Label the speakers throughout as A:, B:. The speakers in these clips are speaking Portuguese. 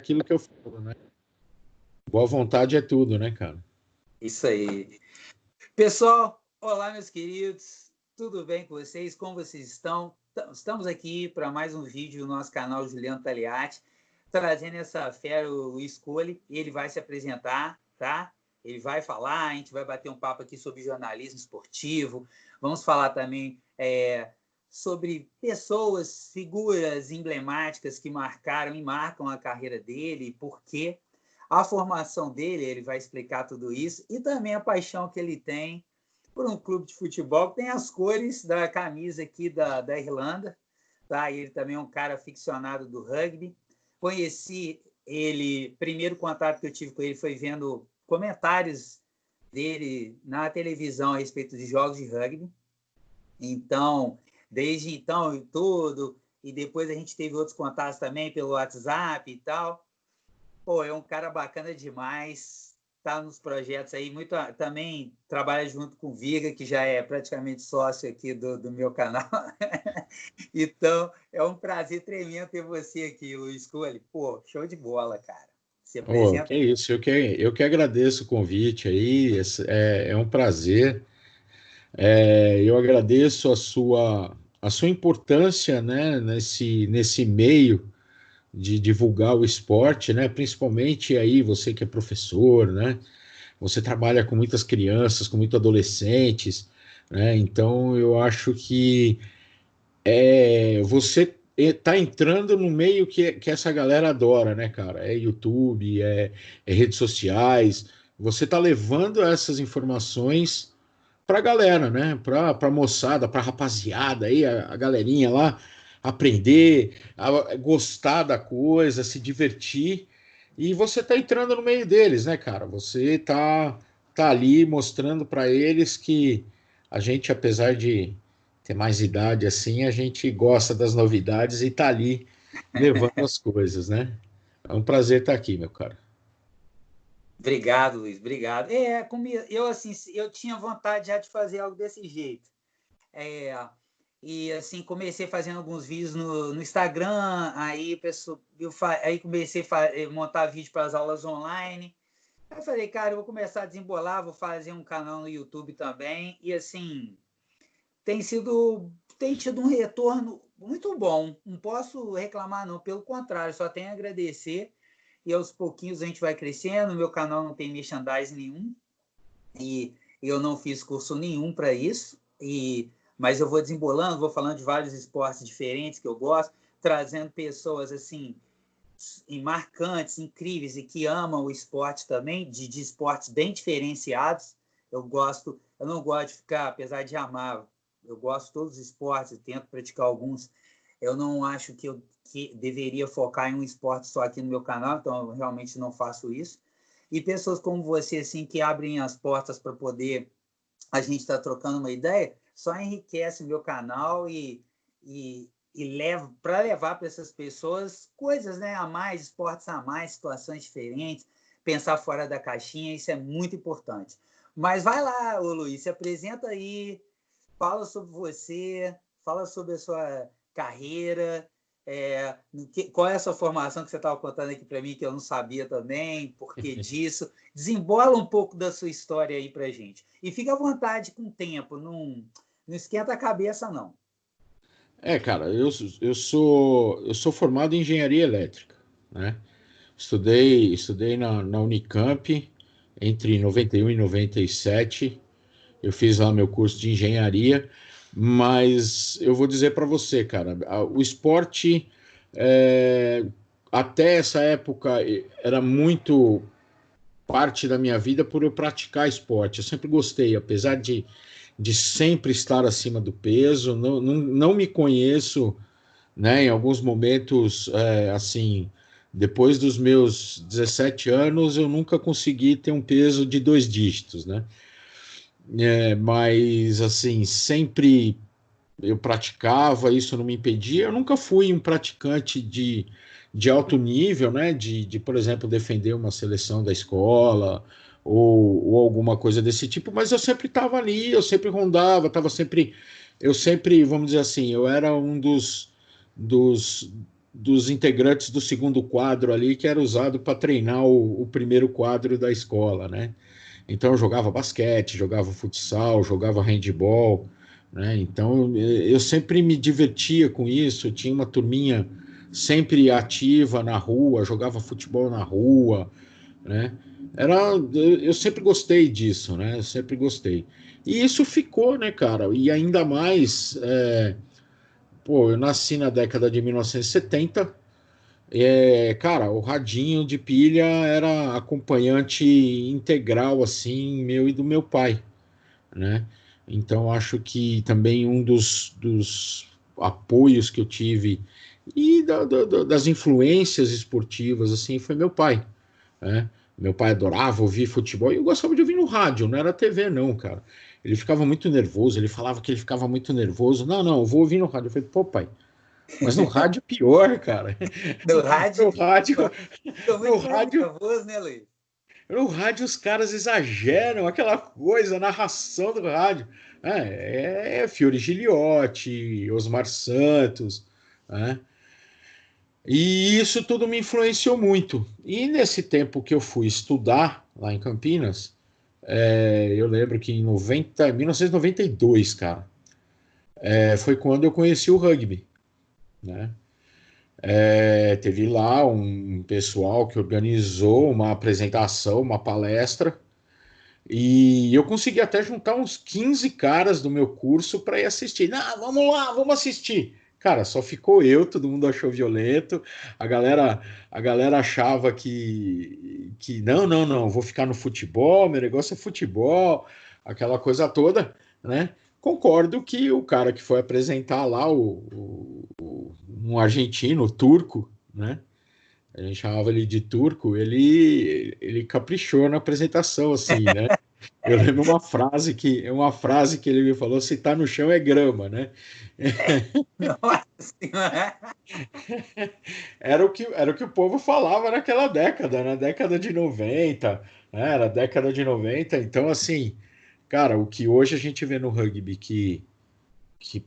A: aquilo que eu falo, né? Boa vontade é tudo, né, cara?
B: Isso aí. Pessoal, olá, meus queridos. Tudo bem com vocês? Como vocês estão? Estamos aqui para mais um vídeo no nosso canal Juliano Taliati, trazendo essa fera, o Luiz Cole. Ele vai se apresentar, tá? Ele vai falar, a gente vai bater um papo aqui sobre jornalismo esportivo. Vamos falar também sobre pessoas, figuras emblemáticas que marcaram e marcam a carreira dele e por quê. A formação dele, ele vai explicar tudo isso, e também a paixão que ele tem por um clube de futebol que tem as cores da camisa aqui da Irlanda. Tá? Ele também é um cara aficionado do rugby. Conheci ele, primeiro contato que eu tive com ele foi vendo comentários dele na televisão a respeito de jogos de rugby. Então, desde então e tudo, e depois a gente teve outros contatos também pelo WhatsApp e tal. Pô, é um cara bacana demais, tá nos projetos aí, muito, também trabalha junto com o Viga, que já é praticamente sócio aqui do meu canal. Então, é um prazer tremendo ter você aqui, Luiz Cole. Pô, show de bola, cara. Se
A: Oh,
B: apresenta
A: que
B: aí.
A: isso, eu que agradeço o convite aí, é um prazer. Eu agradeço a sua importância, né, nesse meio de divulgar o esporte, né, principalmente aí você que é professor, né, você trabalha com muitas crianças, com muitos adolescentes, né, então eu acho que você está entrando no meio que essa galera adora, né, cara? É YouTube, é redes sociais. Você está levando essas informações para a galera, né? Para a moçada, para a rapaziada aí, a galerinha lá, aprender, gostar da coisa, se divertir. E você está entrando no meio deles, né, cara? Você tá ali mostrando para eles que a gente, apesar de ter mais idade assim, a gente gosta das novidades e tá ali levando as coisas, né? É um prazer estar aqui, meu cara.
B: Obrigado, Luiz, obrigado. Eu assim, eu tinha vontade já de fazer algo desse jeito. É, e assim, comecei fazendo alguns vídeos no Instagram, aí, aí comecei a montar vídeo para as aulas online. Aí eu falei, cara, eu vou começar a desembolar, vou fazer um canal no YouTube também. E assim, tem tido um retorno muito bom. Não posso reclamar, não, pelo contrário, só tenho a agradecer. E aos pouquinhos a gente vai crescendo. Meu canal não tem merchandising nenhum, e eu não fiz curso nenhum para isso, mas eu vou desembolando, vou falando de vários esportes diferentes que eu gosto, trazendo pessoas assim marcantes, incríveis e que amam o esporte também, de esportes bem diferenciados. Eu não gosto de ficar, apesar de amar, eu gosto de todos os esportes, tento praticar alguns. Eu não acho que eu deveria focar em um esporte só aqui no meu canal, então eu realmente não faço isso. E pessoas como você, assim, que abrem as portas para poder a gente estar trocando uma ideia, só enriquece meu canal e leva para levar para essas pessoas coisas, né, a mais, esportes a mais, situações diferentes, pensar fora da caixinha, isso é muito importante. Mas vai lá, ô Luiz, se apresenta aí, fala sobre você, fala sobre a sua carreira, qual é a sua formação que você estava contando aqui para mim, que eu não sabia também, por que disso. Desembola um pouco da sua história aí para a gente. E fica à vontade com o tempo, não esquenta a cabeça, não.
A: Cara, eu sou formado em engenharia elétrica, né? Estudei na Unicamp entre 91 e 97. Eu fiz lá meu curso de engenharia, mas eu vou dizer para você, cara, o esporte é, até essa época era muito parte da minha vida por eu praticar esporte. Eu sempre gostei, apesar de sempre estar acima do peso, não me conheço, né, em alguns momentos, assim, depois dos meus 17 anos, eu nunca consegui ter um peso de 2 dígitos, né? Mas, assim, sempre eu praticava, isso não me impedia. Eu nunca fui um praticante de alto nível, né? Por exemplo, defender uma seleção da escola ou alguma coisa desse tipo, mas eu sempre estava ali, eu sempre rondava, eu sempre, vamos dizer assim, eu era um dos dos integrantes do segundo quadro ali, que era usado para treinar o primeiro quadro da escola, né? Então eu jogava basquete, jogava futsal, jogava handball, né? Então eu sempre me divertia com isso. Eu tinha uma turminha sempre ativa na rua, jogava futebol na rua, né? Eu sempre gostei disso, né? Eu sempre gostei. E isso ficou, né, cara? E ainda mais, pô, eu nasci na década de 1970. Cara, o radinho de pilha era acompanhante integral, assim, meu e do meu pai, né? Então, acho que também um dos apoios que eu tive e das influências esportivas, assim, foi meu pai, né? Meu pai adorava ouvir futebol e eu gostava de ouvir no rádio, não era TV, não, cara. Ele ficava muito nervoso, ele falava que ele ficava muito nervoso. Não, não, eu vou ouvir no rádio. Eu falei, pô, pai, mas no rádio é pior, cara.
B: Do rádio,
A: No rádio,
B: fica
A: no
B: muito mais
A: rádio,
B: nervoso, né, Luiz?
A: no rádio os caras exageram aquela coisa, a narração do rádio. É Fiore Giliotti, Osmar Santos, né? E isso tudo me influenciou muito. E nesse tempo que eu fui estudar lá em Campinas, eu lembro que em 1992, cara, foi quando eu conheci o rugby, né? Teve lá um pessoal que organizou uma apresentação, uma palestra, e eu consegui até juntar uns 15 caras do meu curso para ir assistir. Não, vamos lá, vamos assistir. Cara, só ficou eu, todo mundo achou violento. A galera, a galera achava que não, não, não, vou ficar no futebol, meu negócio é futebol, aquela coisa toda, né? Concordo que o cara que foi apresentar lá, um argentino, o turco, né? A gente chamava ele de turco, ele caprichou na apresentação, assim, né? Eu lembro uma frase que ele me falou: se tá no chão é grama, né?
B: Nossa Senhora.
A: Era o que o povo falava naquela década, na década de 90, né? Era a década de 90. Então, assim, cara, o que hoje a gente vê no rugby que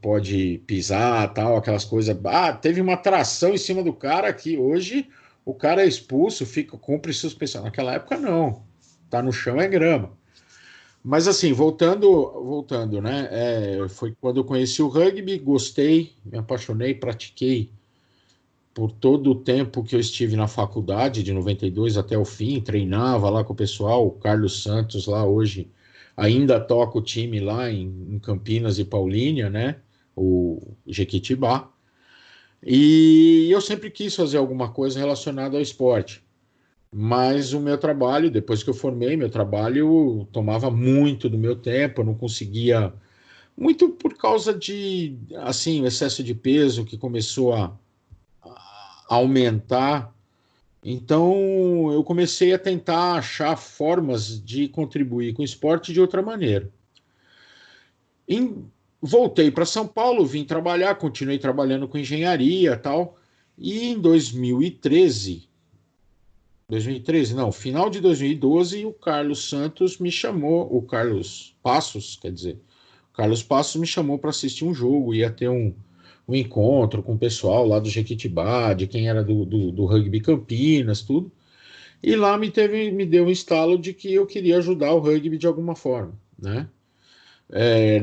A: pode pisar, tal, aquelas coisas. Teve uma tração em cima do cara que hoje o cara é expulso, cumpre suspensão. Naquela época, não. Tá no chão é grama. Mas assim, voltando, né? Foi quando eu conheci o rugby, gostei, me apaixonei, pratiquei por todo o tempo que eu estive na faculdade, de 92 até o fim, treinava lá com o pessoal, o Carlos Santos lá hoje ainda toca o time lá em Campinas e Paulínia, né? O Jequitibá. E eu sempre quis fazer alguma coisa relacionada ao esporte. Mas o meu trabalho, depois que eu formei, meu trabalho tomava muito do meu tempo, eu não conseguia, muito por causa de, assim, o excesso de peso que começou a aumentar. Então, eu comecei a tentar achar formas de contribuir com o esporte de outra maneira. Em- Voltei para São Paulo, vim trabalhar, continuei trabalhando com engenharia e tal. E em 2013, não, final de 2012, o Carlos Santos me chamou, o Carlos Passos, quer dizer, o Carlos Passos me chamou para assistir um jogo, ia ter um encontro com o pessoal lá do Jequitibá, de quem era do Rugby Campinas, tudo. E lá me deu um estalo de que eu queria ajudar o rugby de alguma forma, né?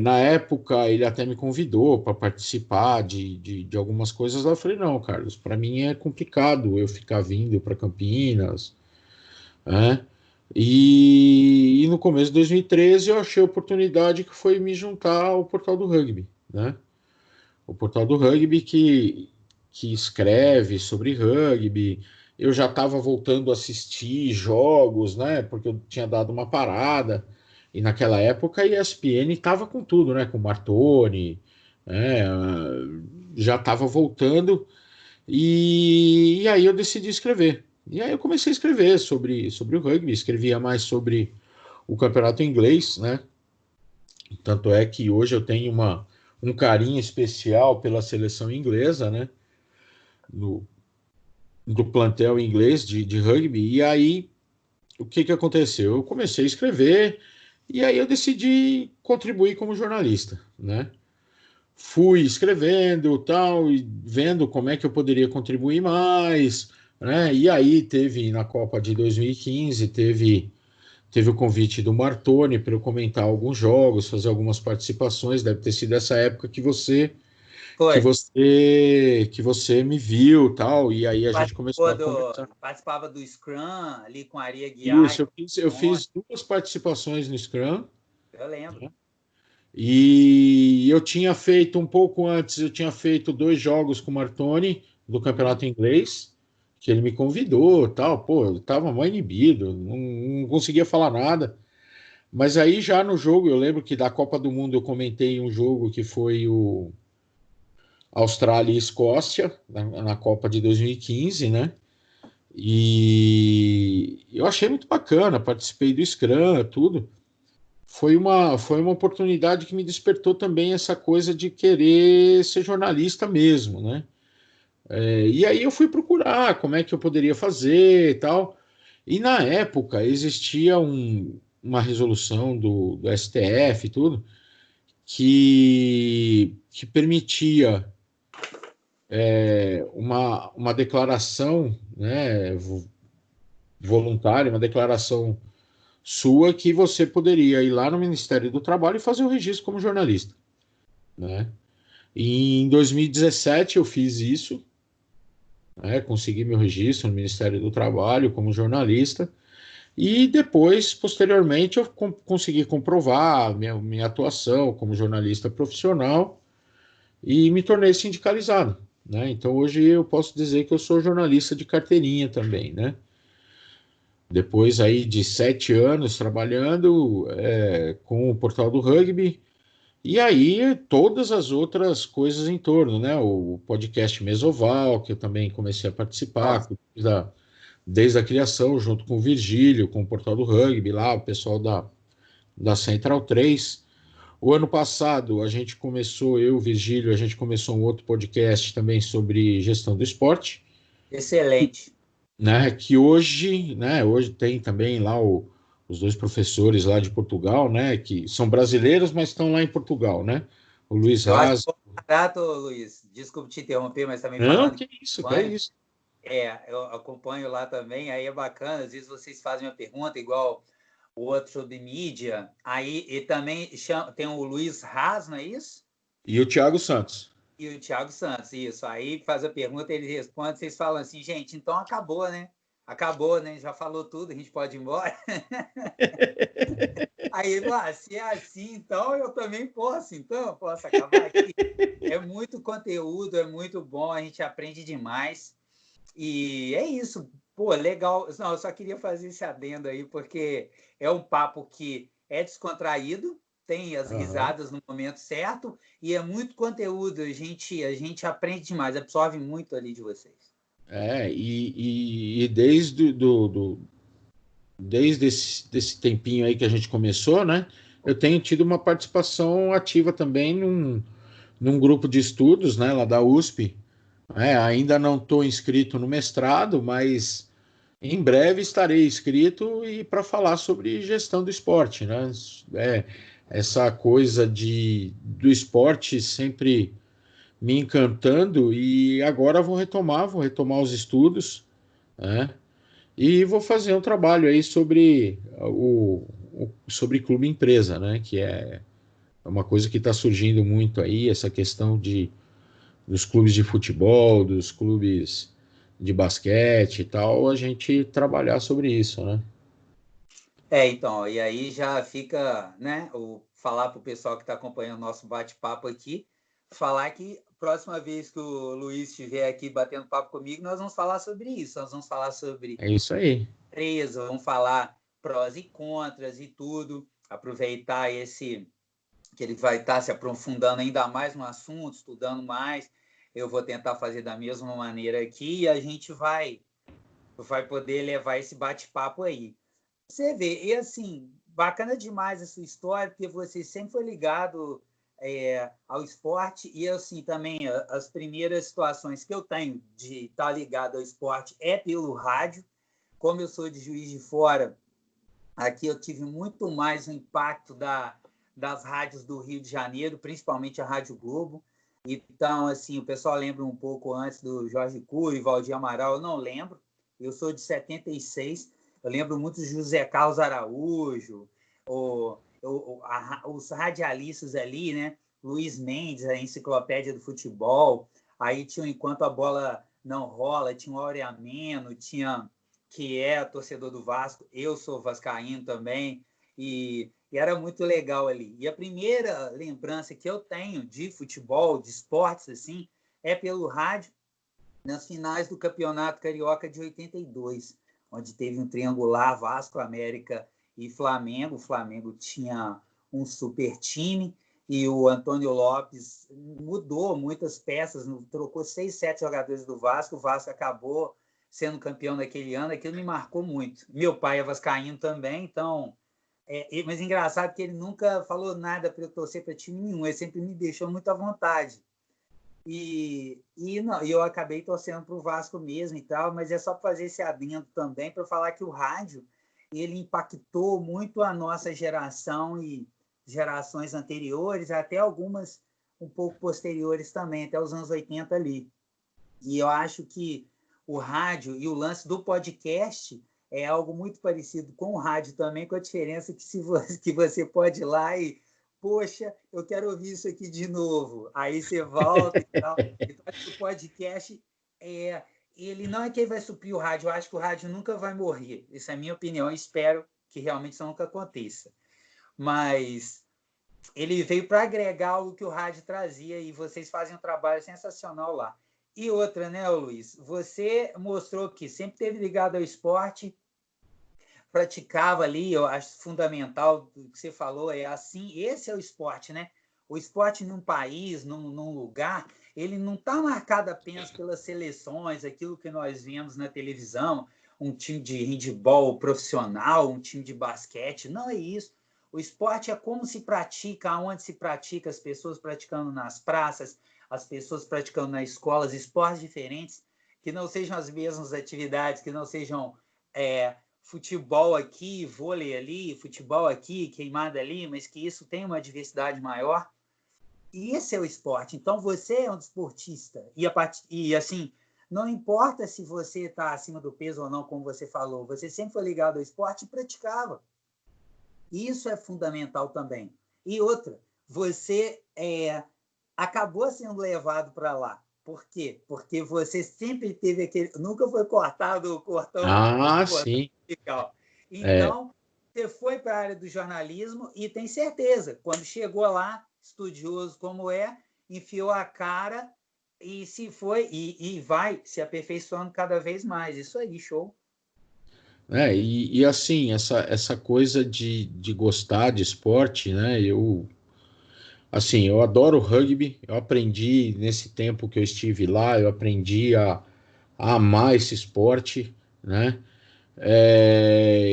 A: Na época, ele até me convidou para participar de algumas coisas. Lá eu falei: não, Carlos, para mim é complicado eu ficar vindo para Campinas, né? E no começo de 2013 eu achei a oportunidade que foi me juntar ao Portal do Rugby, né? O Portal do Rugby que escreve sobre rugby. Eu já estava voltando a assistir jogos, né? Porque eu tinha dado uma parada. E naquela época a ESPN estava com tudo, né? Com o Martoni, né? Já estava voltando. E aí eu decidi escrever. E aí eu comecei a escrever sobre o rugby, escrevia mais sobre o campeonato inglês, né? Tanto é que hoje eu tenho um carinho especial pela seleção inglesa, né? No, do plantel inglês de rugby. E aí, o que aconteceu? Eu comecei a escrever e aí eu decidi contribuir como jornalista, né? fui escrevendo tal, e vendo como é que eu poderia contribuir mais, né? E aí teve, na Copa de 2015, teve o convite do Martoni para eu comentar alguns jogos, fazer algumas participações. Deve ter sido essa época que
B: Foi.
A: você que você me viu, tal, e aí a gente começou a conversar.
B: Participava do Scrum ali com a Aria Guiar.
A: Isso, eu fiz duas participações no Scrum.
B: Eu lembro.
A: Né? E eu tinha feito um pouco antes, eu tinha feito 2 jogos com o Martoni do Campeonato Inglês, que ele me convidou, tal, pô, eu tava mal inibido, não conseguia falar nada. Mas aí já no jogo, eu lembro que da Copa do Mundo eu comentei um jogo que foi o Austrália e Escócia, na Copa de 2015, né? E eu achei muito bacana, participei do Scrum, tudo. Foi uma oportunidade que me despertou também essa coisa de querer ser jornalista mesmo, né? E aí eu fui procurar como é que eu poderia fazer e tal. E na época existia uma resolução do STF e tudo, que permitia uma declaração, né, voluntária, uma declaração sua que você poderia ir lá no Ministério do Trabalho e fazer o registro como jornalista, né? E em 2017 eu fiz isso, né, consegui meu registro no Ministério do Trabalho como jornalista e depois, posteriormente, eu consegui comprovar minha atuação como jornalista profissional e me tornei sindicalizado, né? Então hoje eu posso dizer que eu sou jornalista de carteirinha também, né? Depois aí de 7 anos trabalhando com o portal do rugby, e aí todas as outras coisas em torno, né? O podcast Mesoval, que eu também comecei a participar,
B: Nossa.
A: desde a criação, junto com o Virgílio, com o portal do rugby, lá, o pessoal da Central 3. O ano passado, a gente começou, eu, Virgílio, a gente começou um outro podcast também sobre gestão do esporte,
B: Excelente.
A: né? Que hoje, né? Hoje tem também lá os 2 professores lá de Portugal, né? Que são brasileiros, mas estão lá em Portugal, né? O Luiz
B: Eu acho
A: Raz.
B: barato, Luiz. Desculpe te interromper, mas também
A: Não,
B: falando que
A: que isso, que é
B: acompanho,
A: isso.
B: eu acompanho lá também, aí é bacana, às vezes vocês fazem uma pergunta igual o outro sobre mídia, aí e também tem o Luiz Haas, não é isso?
A: E o Thiago Santos.
B: E o Thiago Santos, isso. Aí faz a pergunta, ele responde, vocês falam assim, gente, então acabou, né? Acabou, né? Já falou tudo, a gente pode ir embora. Aí, se é assim, então eu também posso, então posso acabar aqui. É muito conteúdo, é muito bom, a gente aprende demais. E é isso. Pô, legal. Não, eu só queria fazer esse adendo aí, porque é um papo que é descontraído, tem as
A: Aham.
B: risadas no momento certo, e é muito conteúdo. A gente aprende demais, absorve muito ali de vocês.
A: E desde desse tempinho aí que a gente começou, né? Eu tenho tido uma participação ativa também num grupo de estudos, né, lá da USP. Ainda não estou inscrito no mestrado, mas em breve estarei inscrito e para falar sobre gestão do esporte, né? Essa coisa do esporte sempre me encantando e agora vou retomar os estudos, né? E vou fazer um trabalho aí sobre clube empresa, né? Que é uma coisa que está surgindo muito aí, essa questão dos clubes de futebol, dos clubes de basquete e tal, a gente trabalhar sobre isso, né?
B: Então, e aí já fica, né, falar para o pessoal que está acompanhando o nosso bate-papo aqui, falar que próxima vez que o Luiz estiver aqui batendo papo comigo, nós vamos falar sobre isso, nós vamos falar sobre
A: É isso aí.
B: empresa, vamos falar prós e contras e tudo, aproveitar esse que ele vai estar se aprofundando ainda mais no assunto, estudando mais, eu vou tentar fazer da mesma maneira aqui e a gente vai poder levar esse bate-papo aí. Você vê, e assim, bacana demais a sua história, porque você sempre foi ligado ao esporte e assim também as primeiras situações que eu tenho de estar ligado ao esporte é pelo rádio. Como eu sou de Juiz de Fora, aqui eu tive muito mais o impacto das rádios do Rio de Janeiro, principalmente a Rádio Globo. Então, assim, o pessoal lembra um pouco antes do Jorge Cury, Valdir Amaral, eu não lembro. Eu sou de 76, eu lembro muito do José Carlos Araújo, os radialistas ali, né? Luiz Mendes, a enciclopédia do futebol. Aí tinha Enquanto a Bola Não Rola, tinha o Aureameno, tinha que é torcedor do Vasco, eu sou vascaíno também, e era muito legal ali. E a primeira lembrança que eu tenho de futebol, de esportes, assim, é pelo rádio, nas finais do Campeonato Carioca de 82, onde teve um triangular Vasco, América e Flamengo. O Flamengo tinha um super time e o Antônio Lopes mudou muitas peças, trocou 6, 7 jogadores do Vasco. O Vasco acabou sendo campeão naquele ano. Aquilo me marcou muito. Meu pai é vascaíno também, então... mas engraçado que ele nunca falou nada para eu torcer para time nenhum, ele sempre me deixou muito à vontade. Não, eu acabei torcendo para o Vasco mesmo e tal, mas é só para fazer esse adendo também, para falar que o rádio ele impactou muito a nossa geração e gerações anteriores, até algumas um pouco posteriores também, até os anos 80 ali. E eu acho que o rádio e o lance do podcast é algo muito parecido com o rádio também, com a diferença que você pode ir lá e, poxa, eu quero ouvir isso aqui de novo. Aí você volta e tal. Então, acho que o podcast, ele não é quem vai suprir o rádio. Eu acho que o rádio nunca vai morrer. Essa é a minha opinião. Eu espero que realmente isso nunca aconteça. Mas ele veio para agregar o que o rádio trazia e vocês fazem um trabalho sensacional lá. E outra, né, Luiz? Você mostrou que sempre esteve ligado ao esporte, praticava ali, eu acho fundamental o que você falou, é assim, esse é o esporte, né? O esporte num país, num lugar, ele não está marcado apenas pelas seleções, aquilo que nós vemos na televisão, um time de handebol profissional, um time de basquete, não é isso. O esporte é como se pratica, aonde se pratica, as pessoas praticando nas praças, as pessoas praticando nas escolas, esportes diferentes, que não sejam as mesmas atividades, que não sejam futebol aqui, vôlei ali, futebol aqui, queimada ali, mas que isso tem uma diversidade maior. E esse é o esporte. Então, você é um desportista. E assim, não importa se você está acima do peso ou não, como você falou, você sempre foi ligado ao esporte e praticava. Isso é fundamental também. E outra, você acabou sendo levado para lá. Por quê? Porque você sempre teve aquele... Nunca foi cortado o cordão
A: Sim.
B: musical. Então, você foi para a área do jornalismo e tem certeza, quando chegou lá, estudioso como enfiou a cara e se foi e vai se aperfeiçoando cada vez mais. Isso aí, show.
A: E assim, essa coisa de gostar de esporte, né? Eu adoro rugby, eu aprendi nesse tempo que eu estive lá, eu aprendi a amar esse esporte, né?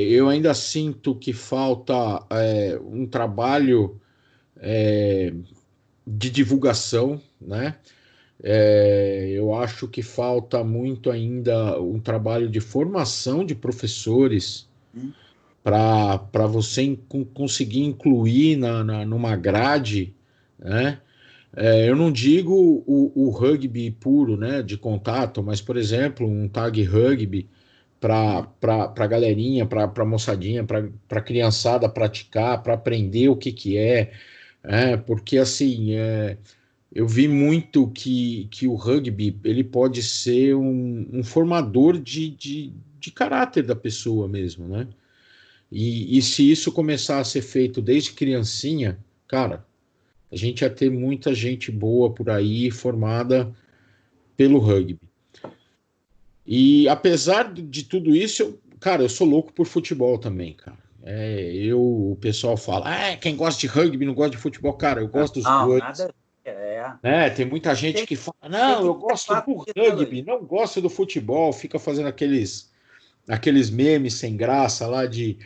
A: Eu ainda sinto que falta um trabalho de divulgação, né? Eu acho que falta muito ainda um trabalho de formação de professores para você conseguir incluir numa grade, né? Eu não digo o rugby puro, né, de contato, mas, por exemplo, um tag rugby para a galerinha, para a moçadinha, para a criançada praticar, para aprender o que é, porque assim, eu vi muito que o rugby ele pode ser um formador de caráter da pessoa mesmo, né? E se isso começar a ser feito desde criancinha, cara, a gente ia ter muita gente boa por aí formada pelo rugby. E apesar de tudo isso, cara, eu sou louco por futebol também, cara. O pessoal fala, quem gosta de rugby não gosta de futebol. Cara, eu gosto dos
B: Não,
A: dois.
B: nada.
A: Tem muita gente que fala,
B: Tem
A: não,
B: que
A: eu
B: ter
A: gosto
B: papo
A: do
B: disso, né, Luiz?
A: rugby, não gosto do futebol, fica fazendo aqueles memes sem graça lá de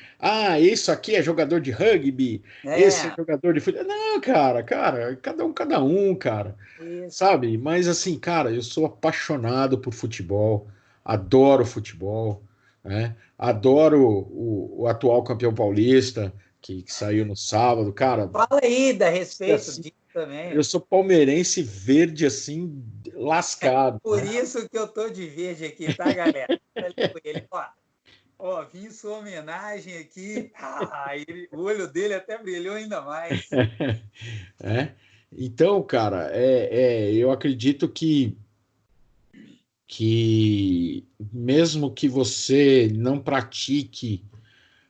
A: isso aqui é jogador de rugby, esse é jogador de futebol. Não, cara, cada um, cara.
B: Isso.
A: Sabe? Mas assim, cara, eu sou apaixonado por futebol, adoro futebol, né? Adoro o atual campeão paulista que saiu no sábado, cara.
B: Fala aí a respeito
A: Assim,
B: disso. também.
A: Eu sou palmeirense verde, assim, lascado,
B: Por
A: né?
B: isso que eu tô de verde aqui, tá, galera? Falei com ele, ó, vim em sua homenagem aqui. O olho dele até brilhou ainda mais.
A: É. Então, cara, eu acredito que mesmo que você não pratique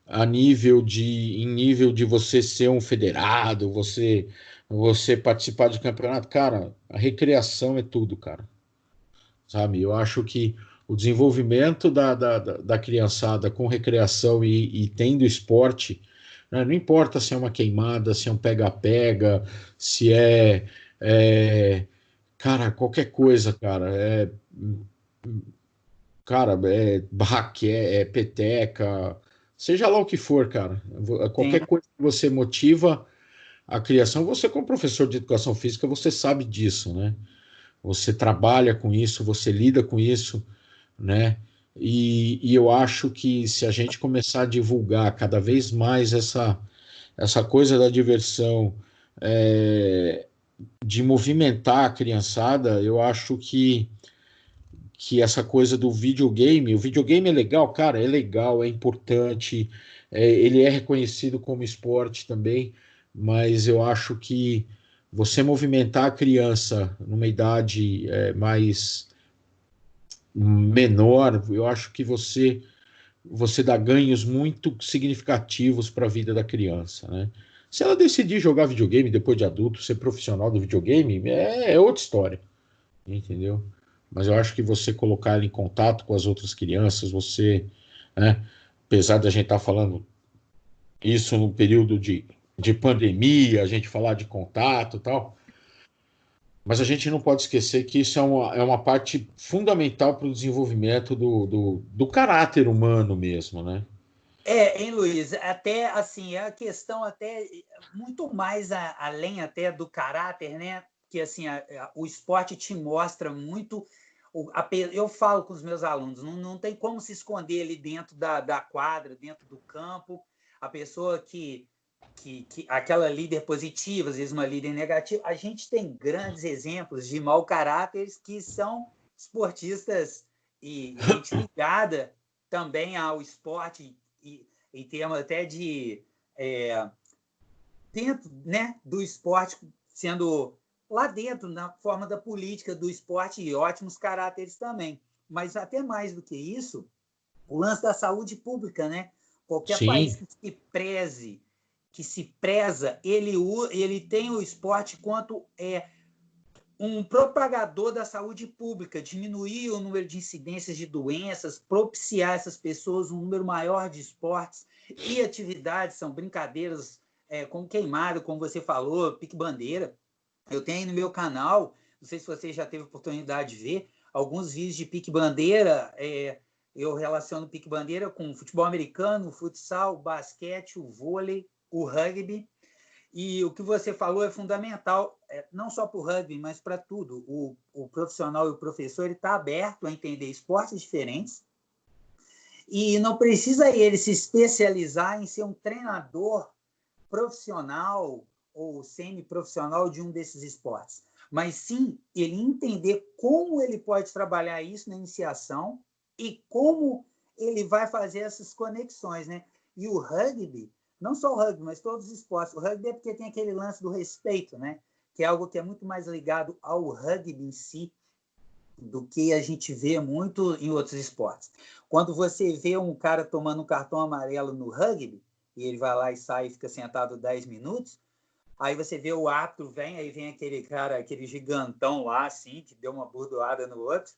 A: em nível de você ser um federado, você participar de campeonato, cara, a recreação é tudo, cara. Sabe? Eu acho que o desenvolvimento da criançada com recreação e tendo esporte, né, não importa se é uma queimada, se é um pega-pega, se é, cara, qualquer coisa, cara, é baque, é peteca, seja lá o que for, cara.
B: Sim.
A: Qualquer coisa que você motiva a criação, você como professor de educação física, você sabe disso, né? Você trabalha com isso, você lida com isso, né? E eu acho que se a gente começar a divulgar cada vez mais essa coisa da diversão, de movimentar a criançada, eu acho que essa coisa do videogame, o videogame é legal, cara, é legal, é importante, ele é reconhecido como esporte também, mas eu acho que você movimentar a criança numa idade mais menor, eu acho que você dá ganhos muito significativos para a vida da criança, né? Se ela decidir jogar videogame depois de adulto, ser profissional do videogame, é outra história, entendeu? Mas eu acho que você colocar ela em contato com as outras crianças, né? Apesar da gente estar falando isso no período de pandemia, a gente falar de contato e tal, mas a gente não pode esquecer que isso é uma parte fundamental para o desenvolvimento do caráter humano mesmo, né?
B: Hein, Luiz? Até assim, é a questão até muito mais além até do caráter, né? Que assim, o esporte te mostra muito. Eu falo com os meus alunos, não tem como se esconder ali dentro da quadra, dentro do campo, a pessoa que aquela líder positiva, às vezes uma líder negativa. A gente tem grandes exemplos de mau caráteres que são esportistas e gente ligada também ao esporte em termos até de dentro, né, do esporte, sendo lá dentro, na forma da política do esporte, e ótimos caráteres também. Mas até mais do que isso, o lance da saúde pública, né? Qualquer país
A: Sim,
B: que se preza, ele tem o esporte quanto um propagador da saúde pública, diminuir o número de incidências de doenças, propiciar essas pessoas um número maior de esportes e atividades, são brincadeiras como queimado, como você falou, pique-bandeira. Eu tenho no meu canal, não sei se você já teve oportunidade de ver, alguns vídeos de pique-bandeira. Eu relaciono pique-bandeira com futebol americano, o futsal, o basquete, o vôlei, o rugby. E o que você falou é fundamental, não só para o rugby, mas para tudo. O profissional e o professor está aberto a entender esportes diferentes e não precisa ele se especializar em ser um treinador profissional ou semi-profissional de um desses esportes, mas sim ele entender como ele pode trabalhar isso na iniciação e como ele vai fazer essas conexões, né? E o rugby, não só o rugby, mas todos os esportes. O rugby é porque tem aquele lance do respeito, né? Que é algo que é muito mais ligado ao rugby em si do que a gente vê muito em outros esportes. Quando você vê um cara tomando um cartão amarelo no rugby, e ele vai lá e sai e fica sentado 10 minutos, aí você vê o árbitro, aí vem aquele cara, aquele gigantão lá, assim, que deu uma burdoada no outro,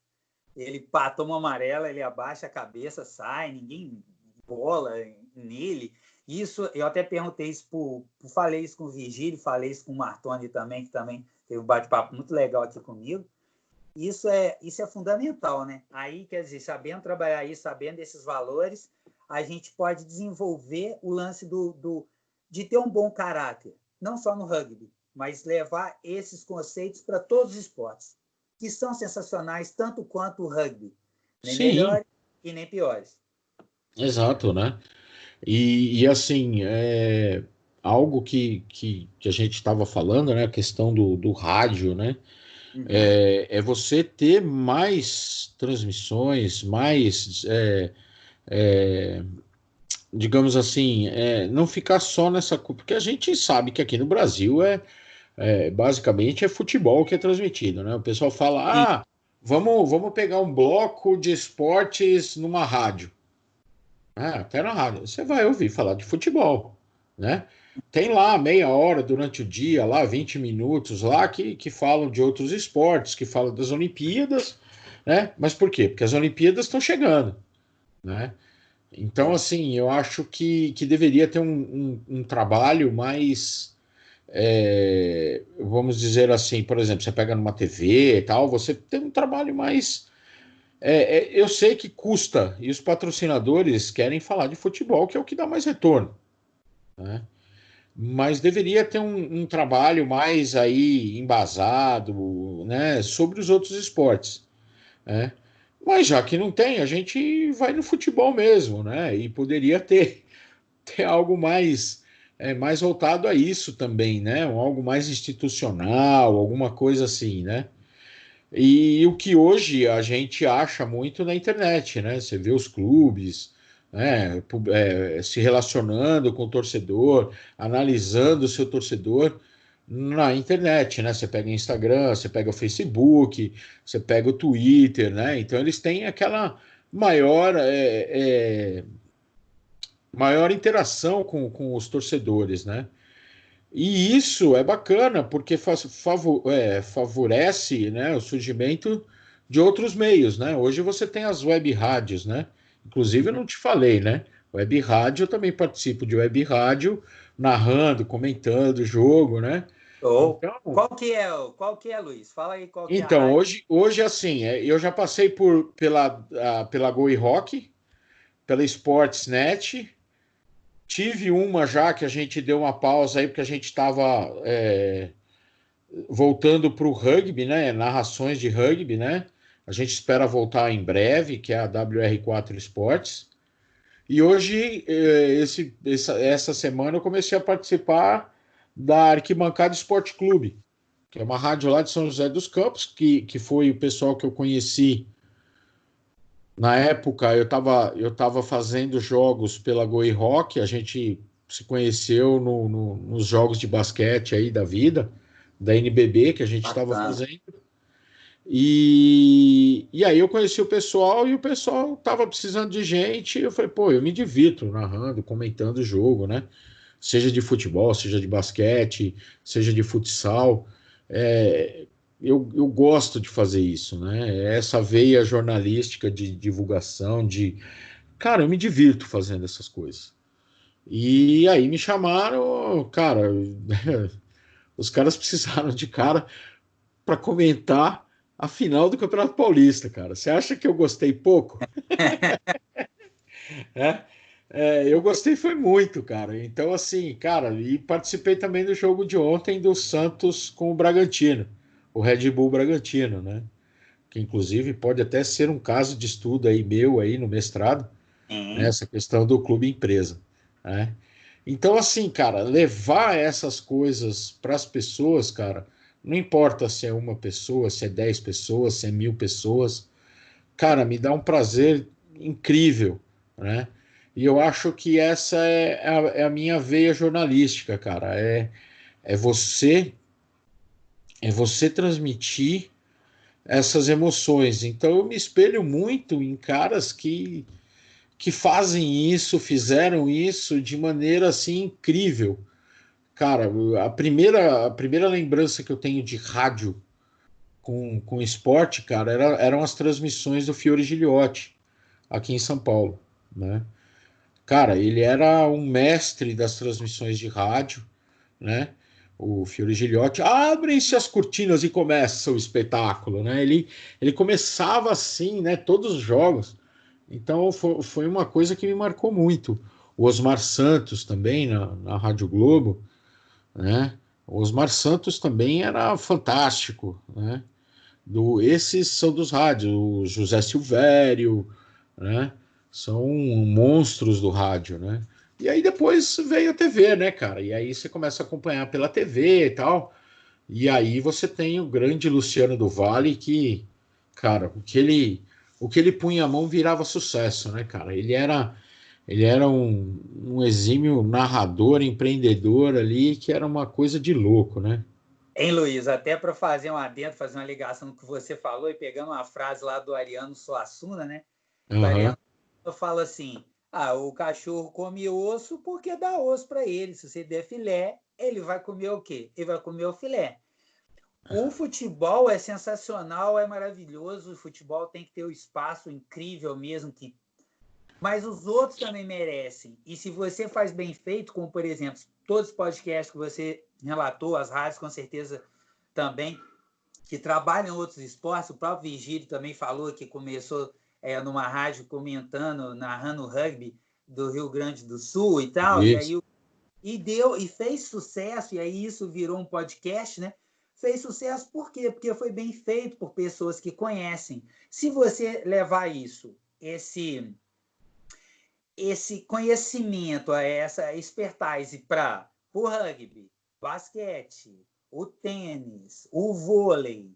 B: ele toma amarela, ele abaixa a cabeça, sai, ninguém bola nele. Isso, eu até perguntei isso, falei isso com o Vigílio, falei isso com o Martoni também, que também teve um bate-papo muito legal aqui comigo. Isso é fundamental, né? Aí, quer dizer, sabendo trabalhar isso, sabendo esses valores, a gente pode desenvolver o lance de ter um bom caráter, não só no rugby, mas levar esses conceitos para todos os esportes, que são sensacionais tanto quanto o rugby, nem
A: sim,
B: melhores e nem piores.
A: exato, né? E assim, algo que a gente estava falando, né? A questão do rádio, né?
B: Uhum.
A: É você ter mais transmissões, mais, digamos assim, não ficar só nessa. Porque a gente sabe que aqui no Brasil basicamente é futebol que é transmitido, né? O pessoal
B: Sim.
A: fala, vamos pegar um bloco de esportes numa rádio. Até na rádio. Você vai ouvir falar de futebol, né? Tem lá meia hora durante o dia, lá 20 minutos lá que falam de outros esportes, que falam das Olimpíadas, né? Mas por quê? Porque as Olimpíadas estão chegando, né? Então,
B: É.
A: assim, eu acho que deveria ter um trabalho mais, vamos dizer assim, por exemplo, você pega numa TV e tal, você tem um trabalho mais. Eu sei que custa, e os patrocinadores querem falar de futebol, que é o que dá mais retorno, né? Mas deveria ter um trabalho mais aí embasado, né, sobre os outros esportes, né? Mas já que não tem, a gente vai no futebol mesmo, né? E poderia ter algo mais voltado a isso também, né? Algo mais institucional, alguma coisa assim, né? E o que hoje a gente acha muito na internet, né? Você vê os clubes, né, se relacionando com o torcedor, analisando o seu torcedor na internet, né? Você pega o Instagram, você pega o Facebook, você pega o Twitter, né? Então eles têm aquela maior, maior interação com os torcedores, né? E isso é bacana, porque favorece, né, o surgimento de outros meios, né? Hoje você tem as web rádios, né? Inclusive eu não te falei, né? Web rádio, eu também participo de web rádio, narrando, comentando o jogo, né?
B: Ou
A: Então,
B: qual que é, Luiz? Fala aí qual que é a
A: então
B: rádio.
A: hoje assim, eu já passei pela Goi Rock, pela Sportsnet. Tive uma já que a gente deu uma pausa aí, porque a gente estava voltando para o rugby, né? Narrações de rugby, né? A gente espera voltar em breve, que é a WR4 Esportes. E hoje, essa semana, eu comecei a participar da Arquibancada Esporte Clube, que é uma rádio lá de São José dos Campos, que foi o pessoal que eu conheci na época. Eu tava fazendo jogos pela Goi Rock, a gente se conheceu nos jogos de basquete aí da vida, da NBB, que a gente estava
B: Bacana.
A: fazendo. E aí eu conheci o pessoal e o pessoal tava precisando de gente. E eu falei, pô, eu me divirto narrando, comentando o jogo, né? Seja de futebol, seja de basquete, seja de futsal. É, eu gosto de fazer isso, né? Essa veia jornalística de divulgação, de. Cara, eu me divirto fazendo essas coisas. E aí me chamaram, cara, os caras precisaram de cara para comentar a final do Campeonato Paulista, cara. Você acha que eu gostei pouco? É, eu gostei foi muito, cara. Então, assim, cara, e participei também do jogo de ontem do Santos com o Bragantino, o Red Bull Bragantino, né? Que inclusive pode até ser um caso de estudo aí meu aí no mestrado, né?
B: Sim.
A: Essa questão do clube empresa, né? Então, assim, cara, levar essas coisas para as pessoas, cara, não importa se é uma pessoa, se é 10 pessoas, se é 1.000 pessoas, cara, me dá um prazer incrível, né? E eu acho que essa é a minha veia jornalística, cara. É você, é você transmitir essas emoções. Então eu me espelho muito em caras que fazem isso, fizeram isso de maneira assim incrível. Cara, a primeira lembrança que eu tenho de rádio com esporte, cara, eram as transmissões do Fiore Giliotti aqui em São Paulo, né? Cara, ele era um mestre das transmissões de rádio, né? O Fiore Giliotti, abrem-se as cortinas e começa o espetáculo, né? Ele começava assim, né? Todos os jogos. Então foi uma coisa que me marcou muito. O Osmar Santos também na Rádio Globo, né? O Osmar Santos também era fantástico, né? Esses são dos rádios, o José Silvério, né? São monstros do rádio, né? E aí depois veio a TV, né, cara? E aí você começa a acompanhar pela TV e tal. E aí você tem o grande Luciano do Vale que, cara, o que ele punha a mão virava sucesso, né, cara? Ele era um exímio narrador, empreendedor ali, que era uma coisa de louco, né?
B: Hein, Luiz, até para fazer um adendo, fazer uma ligação no que você falou e pegando uma frase lá do Ariano Suassuna, né? Que o
A: Aham.
B: Ariano fala assim: o cachorro come osso porque dá osso para ele. Se você der filé, ele vai comer o quê? Ele vai comer o filé. O futebol é sensacional, é maravilhoso. O futebol tem que ter o espaço incrível mesmo que, mas os outros também merecem. E se você faz bem feito, como por exemplo, todos os podcasts que você relatou, as rádios com certeza também, que trabalham em outros esportes, o próprio Vigílio também falou que começou numa rádio comentando, narrando o rugby do Rio Grande do Sul e tal, e
A: Isso.
B: aí e fez sucesso, e aí isso virou um podcast, né? Fez sucesso por quê? Porque foi bem feito por pessoas que conhecem. Se você levar esse conhecimento, essa expertise para o rugby, basquete, o tênis, o vôlei,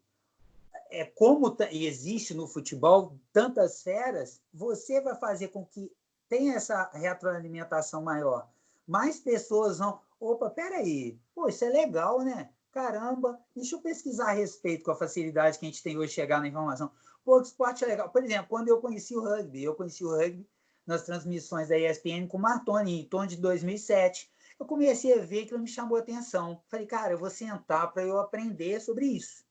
B: como existe no futebol tantas feras, você vai fazer com que tenha essa retroalimentação maior. Mais pessoas vão, opa, peraí, pô, isso é legal, né? Caramba, deixa eu pesquisar a respeito com a facilidade que a gente tem hoje de chegar na informação. Pô, o esporte é legal. Por exemplo, quando eu conheci o rugby nas transmissões da ESPN com o Martoni, em torno de 2007. Eu comecei a ver que ele me chamou a atenção. Falei, cara, eu vou sentar para eu aprender sobre isso.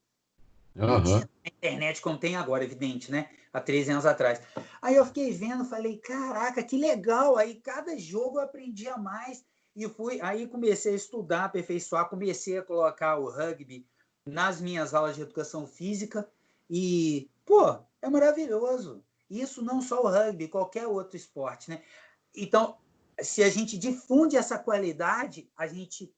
B: Não tinha
A: Aham.
B: internet como tem agora, evidente, né? Há 13 anos atrás. Aí eu fiquei vendo, falei, caraca, que legal. Aí cada jogo eu aprendia mais. E aí comecei a estudar, aperfeiçoar, comecei a colocar o rugby nas minhas aulas de educação física. E, pô, é maravilhoso. Isso não só o rugby, qualquer outro esporte, né? Então, se a gente difunde essa qualidade, a gente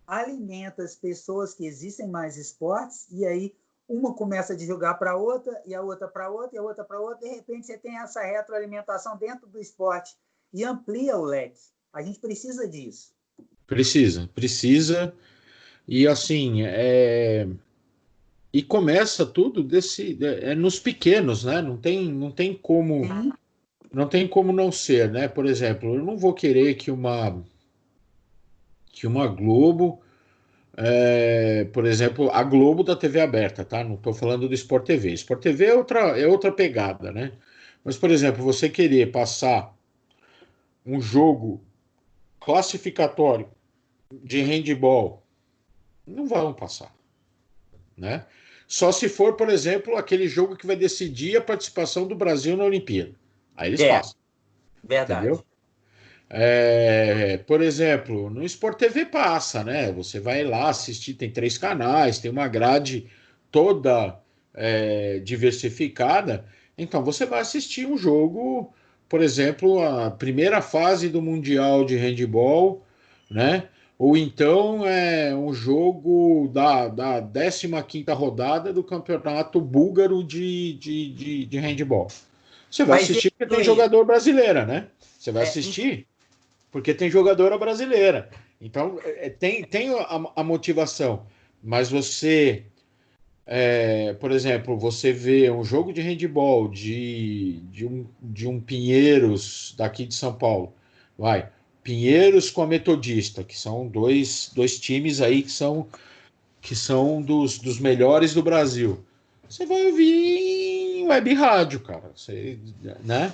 B: alimenta as pessoas que existem mais esportes, e aí uma começa a jogar para outra, e a outra para outra, e a outra para outra, de repente você tem essa retroalimentação dentro do esporte e amplia o leque. A gente precisa disso.
A: Precisa, precisa. E assim, e começa tudo nos pequenos, né?
B: Sim.
A: Não tem como não ser, né? Por exemplo, eu não vou querer que uma Globo, por exemplo, a Globo da TV aberta, tá? Não estou falando do Sport TV. Sport TV é outra pegada, né? Mas, por exemplo, você querer passar um jogo classificatório de handball, não vão passar, né? Só se for, por exemplo, aquele jogo que vai decidir a participação do Brasil na Olimpíada. Aí eles
B: É,
A: passam, entendeu?
B: verdade.
A: Por exemplo, no Sport TV passa, né? Você vai lá assistir, tem 3 canais, tem uma grade toda diversificada. Então você vai assistir um jogo, por exemplo, a primeira fase do Mundial de Handball, né? Ou então um jogo da 15ª rodada do Campeonato Búlgaro de Handball. Você vai
B: Mas,
A: assistir porque tem
B: Luiz,
A: jogador brasileira, né? Você vai
B: então,
A: assistir porque tem jogadora brasileira. Então, tem a motivação. Mas você, por exemplo, você vê um jogo de handball de um Pinheiros daqui de São Paulo. Vai. Pinheiros com a Metodista, que são dois times aí que são dos melhores do Brasil. Você vai ouvir em web rádio, cara. Você, né?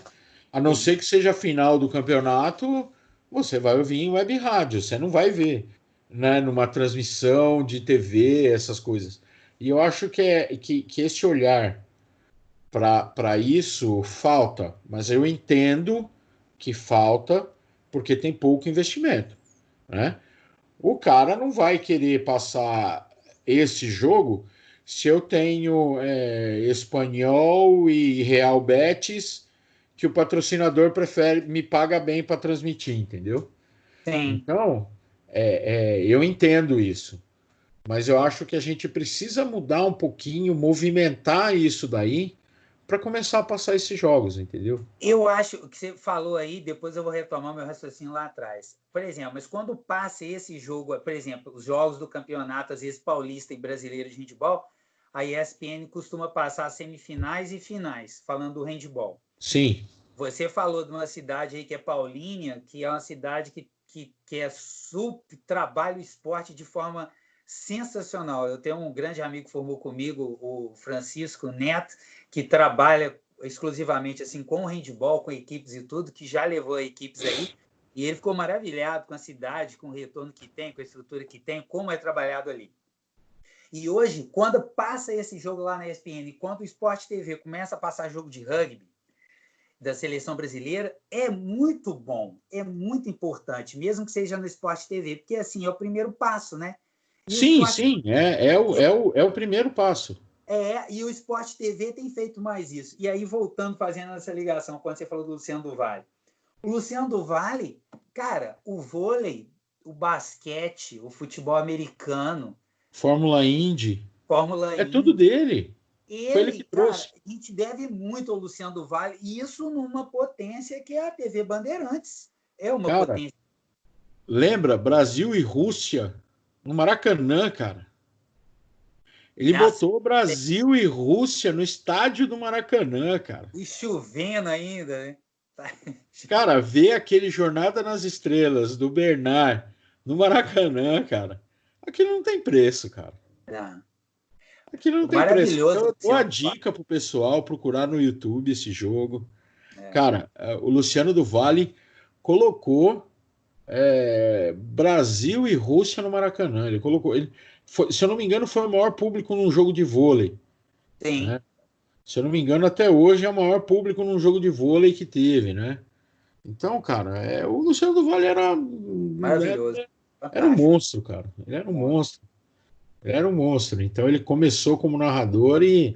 A: A não ser que seja a final do campeonato, você vai ouvir em web rádio, você não vai ver, né, numa transmissão de TV, essas coisas. E eu acho que esse olhar para isso falta, mas eu entendo que falta porque tem pouco investimento, né? O cara não vai querer passar esse jogo se eu tenho Espanhol e Real Betis que o patrocinador prefere me paga bem para transmitir, entendeu?
B: sim.
A: Então, eu entendo isso, mas eu acho que a gente precisa mudar um pouquinho, movimentar isso daí para começar a passar esses jogos, entendeu?
B: Eu acho que você falou aí, depois eu vou retomar meu raciocínio lá atrás. Por exemplo, mas quando passa esse jogo, por exemplo, os jogos do campeonato, às vezes paulista e brasileiro de handebol, a ESPN costuma passar semifinais e finais, falando do handebol.
A: Sim.
B: Você falou de uma cidade aí que é Paulínia, que é uma cidade que é super, trabalha o esporte de forma sensacional. Eu tenho um grande amigo que formou comigo, o Francisco Neto, que trabalha exclusivamente assim com handebol, com equipes e tudo, que já levou equipes aí, e ele ficou maravilhado com a cidade, com o retorno que tem, com a estrutura que tem, como é trabalhado ali. E hoje, quando passa esse jogo lá na ESPN, quando o Sport TV começa a passar jogo de rugby da seleção brasileira, é muito bom, é muito importante, mesmo que seja no Sport TV, porque assim, é o primeiro passo, né? E
A: sim, sim, é o primeiro passo.
B: E o Sport TV tem feito mais isso. E aí, voltando, fazendo essa ligação, quando você falou do Luciano do Vale. O Luciano do Vale, cara, o vôlei, o basquete, o futebol americano,
A: Fórmula Indy.
B: Fórmula
A: É tudo
B: Indy.
A: dele. Foi ele que
B: Cara,
A: trouxe.
B: a gente deve muito ao Luciano do Vale, e isso numa potência que é a TV Bandeirantes. É uma
A: Cara,
B: potência.
A: lembra Brasil e Rússia no Maracanã, cara? Ele
B: Nossa,
A: botou Brasil e Rússia no estádio do Maracanã, cara.
B: e chovendo ainda, né?
A: Cara, ver aquele Jornada nas Estrelas do Bernard no Maracanã, cara. Aquilo não tem preço, cara.
B: Não.
A: Aquilo não tem preço.
B: Maravilhoso
A: Eu dou a
B: Luciano do Vale.
A: dica pro pessoal procurar no YouTube esse jogo.
B: É.
A: Cara, o Luciano do Vale colocou Brasil e Rússia no Maracanã. Ele colocou. Se eu não me engano, foi o maior público num jogo de vôlei.
B: Sim.
A: Né? Se eu não me engano, até hoje é o maior público num jogo de vôlei que teve, né? Então, cara, o Luciano do Vale
B: Maravilhoso.
A: era um
B: Fantástico.
A: monstro, cara. Ele era um monstro. Ele era um monstro. Então ele começou como narrador e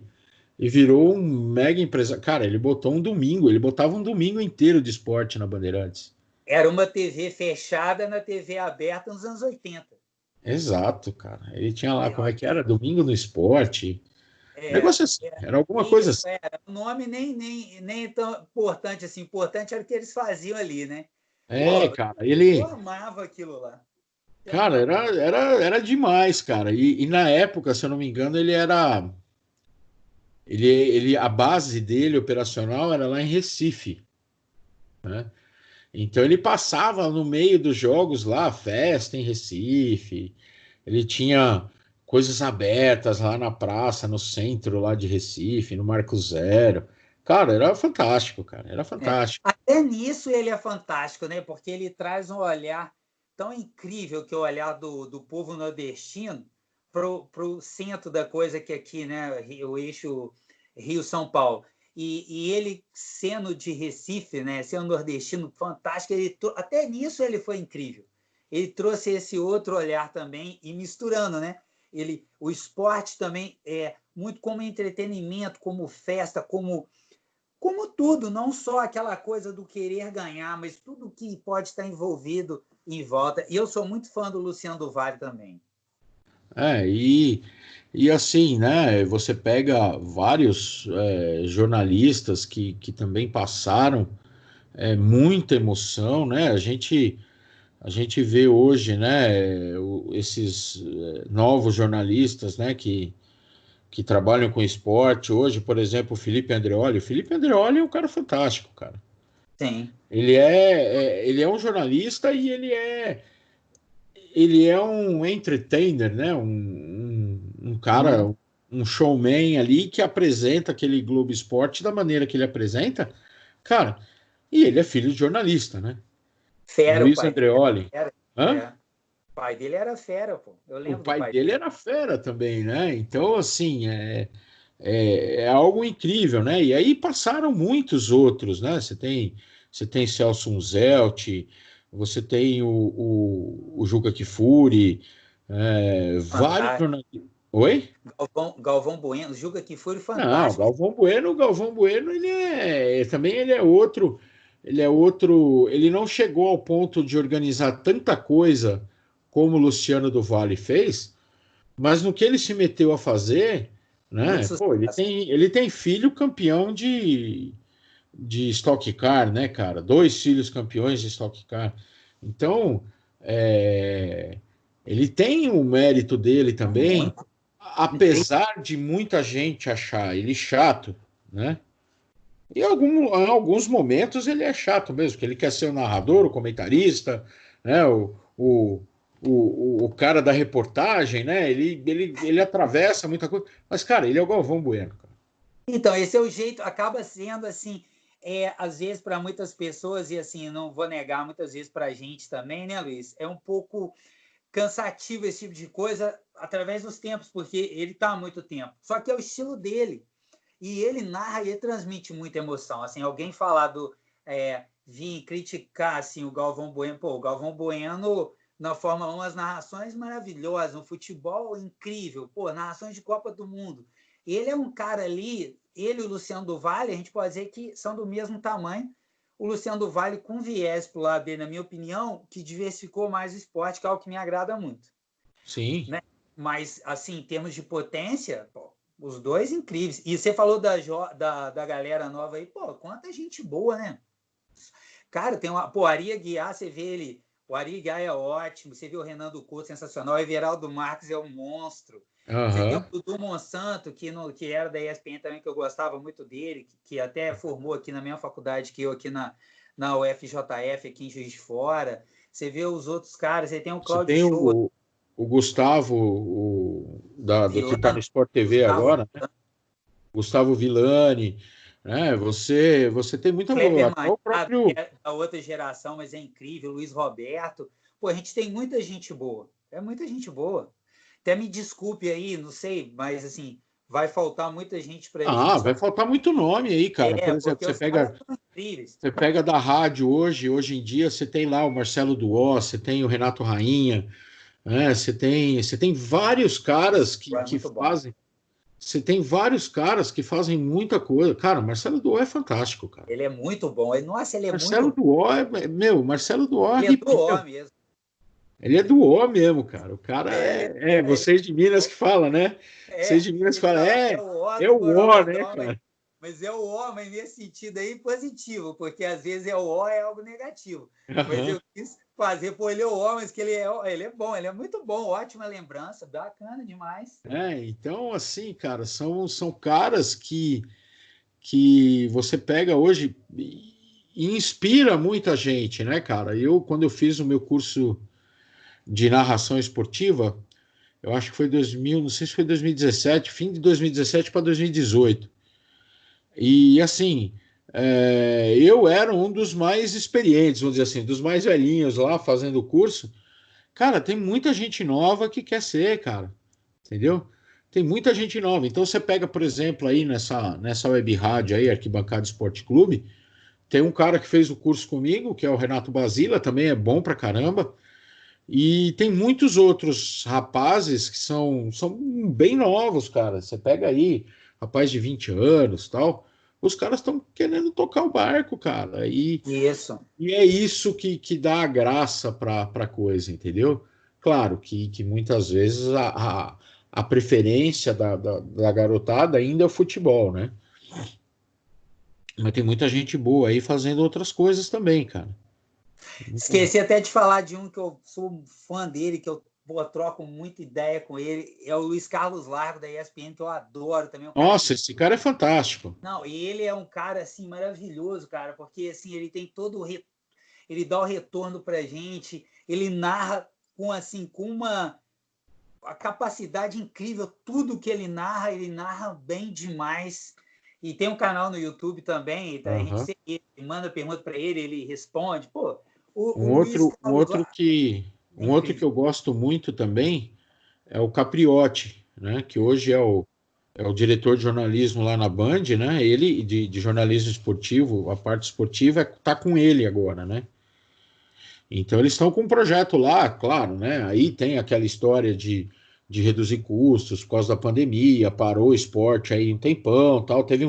A: virou um mega empresa. Cara, ele botou um domingo, ele botava um domingo inteiro de esporte na Bandeirantes.
B: Era uma TV fechada na TV aberta nos anos 80.
A: Exato, cara. Ele tinha lá,
B: É,
A: como é que era? Domingo no esporte.
B: é,
A: Negócio assim, era alguma coisa
B: isso,
A: assim.
B: o nome nem tão importante assim. Importante era o que eles faziam ali, né? Pô,
A: Cara,
B: eu
A: ele.
B: amava aquilo lá. Eu
A: Cara,
B: amava.
A: era demais, cara. E na época, se eu não me engano, ele era. A base dele operacional era lá em Recife, né? Então ele passava no meio dos jogos lá, festa em Recife. Ele tinha coisas abertas lá na praça, no centro lá de Recife, no Marco Zero. Cara, era fantástico, cara. Era fantástico.
B: Até nisso ele é fantástico, né? Porque ele traz um olhar tão incrível que é o olhar do povo nordestino para o centro da coisa que aqui, né? O eixo Rio-São Paulo. E ele, sendo de Recife, né? Sendo nordestino, fantástico. Até nisso ele foi incrível. Ele trouxe esse outro olhar também e misturando, né? O esporte também é muito como entretenimento, como festa, como tudo, não só aquela coisa do querer ganhar, mas tudo que pode estar envolvido em volta. E eu sou muito fã do Luciano do Vale também.
A: É, e assim, né? Você pega vários jornalistas que também passaram muita emoção, né? A gente vê hoje, né? Esses novos jornalistas, né? Que trabalham com esporte. Hoje, por exemplo, o Felipe Andreoli. O Felipe Andreoli é um cara fantástico, cara.
B: Sim.
A: Ele é um jornalista e ele é um entertainer, né? Um
B: Uhum.
A: cara, um showman ali que apresenta aquele Globo Esporte da maneira que ele apresenta, cara. E ele é filho de jornalista, né?
B: Fera, o
A: Luiz
B: pai dele
A: Andreoli.
B: era fera.
A: Hã?
B: O pai dele era fera, pô. Eu
A: O
B: lembro do
A: pai
B: pai
A: dele
B: dele.
A: era fera também, né? Então, assim, é algo incrível, né? E aí passaram muitos outros, né? Você tem Celso Zelt, você tem o Juca Kfouri, vários
B: Fantástico.
A: jornalistas. Oi?
B: Galvão Bueno, Juca Kfouri,
A: Não,
B: fantástico.
A: Galvão Bueno, ele é outro, ele não chegou ao ponto de organizar tanta coisa como o Luciano do Vale fez, mas no que ele se meteu a fazer, né? Pô, ele tem filho campeão de Stock Car, né, cara? 2 filhos campeões de Stock Car. Então, ele tem o mérito dele também, apesar de muita gente achar ele chato, né? E em alguns momentos ele é chato mesmo, que ele quer ser o narrador, o comentarista, né? O cara da reportagem, né? Ele atravessa muita coisa. Mas, cara, ele é o Galvão Bueno, cara.
B: Então, esse é o jeito, acaba sendo assim, às vezes para muitas pessoas, e assim, não vou negar, muitas vezes para a gente também, né, Luiz? É um pouco cansativo esse tipo de coisa através dos tempos, porque ele está há muito tempo. Só que é o estilo dele. E ele narra e ele transmite muita emoção. Assim, alguém falar vir criticar assim, o Galvão Bueno, pô, o Galvão Bueno na Fórmula 1, as narrações maravilhosas, no futebol incrível, pô, narrações de Copa do Mundo. Ele é um cara ali, ele e o Luciano do Vale, a gente pode dizer que são do mesmo tamanho. O Luciano do Vale com viés para o lado dele, na minha opinião, que diversificou mais o esporte, que é algo que me agrada muito.
A: Sim.
B: Né? Mas, assim, em termos de potência, pô, os dois incríveis. E você falou da galera nova aí, pô, quanta gente boa, né? Cara, tem uma. Pô, Ari Aguiar, você vê ele. O Ari Aguiar é ótimo. Você vê o Renan do Couto, sensacional. O Everaldo Marques é um monstro. Você tem o Dudu Monsanto, que era da ESPN também, que eu gostava muito dele, que até formou aqui na mesma faculdade que eu, aqui na UFJF, aqui em Juiz de Fora. Você vê os outros caras, você tem o Cláudio Show.
A: O Gustavo, do que está no Sport TV Gustavo, agora, né? Gustavo Villani, né? Você tem muita boa.
B: O próprio é da outra geração, mas é incrível. Luiz Roberto. Pô, a gente tem muita gente boa. É muita gente boa. Até me desculpe aí, não sei, mas assim, vai faltar muita gente para gente.
A: Vai faltar muito nome aí, cara. Por exemplo, você pega da rádio hoje em dia, você tem lá o Marcelo Duó, você tem o Renato Rainha, né? Você tem vários caras que fazem. Você tem vários caras que fazem muita coisa. Cara, o Marcelo Duó é fantástico, cara.
B: Ele é muito bom. Nossa, ele é
A: Marcelo
B: muito
A: Duó Marcelo Duó
B: ele é do O mesmo.
A: Ele é do O mesmo, cara. O cara vocês de Minas que fala, né? Vocês de Minas falam, é o O, né, cara?
B: Mas é o O, mas nesse sentido aí positivo, porque às vezes é o O é algo negativo. Mas eu quis fazer, pô, ele é o O, mas que ele é bom, ele é muito bom, ótima lembrança, bacana demais.
A: Então, assim, cara, são caras que você pega hoje e inspira muita gente, né, cara? Quando eu fiz o meu curso de narração esportiva, eu acho que foi 2000, não sei se foi 2017, fim de 2017 para 2018. E assim, eu era um dos mais experientes, vamos dizer assim, dos mais velhinhos lá fazendo o curso. Cara, tem muita gente nova que quer ser, cara. Entendeu? Tem muita gente nova. Então você pega, por exemplo, aí nessa web rádio aí, Arquibancada Esporte Clube, tem um cara que fez o curso comigo, que é o Renato Basila, também é bom pra caramba. E tem muitos outros rapazes que são bem novos, cara. Você pega aí, rapaz de 20 anos, tal. Os caras estão querendo tocar o barco, cara.
B: Isso.
A: E é isso que dá a graça para a coisa, entendeu? Claro que muitas vezes a preferência da garotada ainda é o futebol, né? Mas tem muita gente boa aí fazendo outras coisas também, cara.
B: Esqueci até de falar de um que eu sou fã dele, que eu troco muita ideia com ele, é o Luiz Carlos Largo, da ESPN, que eu adoro também.
A: Nossa, esse cara é fantástico.
B: Não, e ele é um cara, assim, maravilhoso, cara, porque, assim, ele tem ele dá o retorno pra gente, ele narra com a capacidade incrível, tudo que ele narra bem demais. E tem um canal no YouTube também, a gente manda pergunta para ele responde. Pô,
A: um outro que eu gosto muito também é o Capriotti, né? Que hoje é o diretor de jornalismo lá na Band, né? Ele de jornalismo esportivo, a parte esportiva está com ele agora, né? Então eles estão com um projeto lá, claro, né? Aí tem aquela história de reduzir custos por causa da pandemia, parou o esporte aí um tempão, tal, teve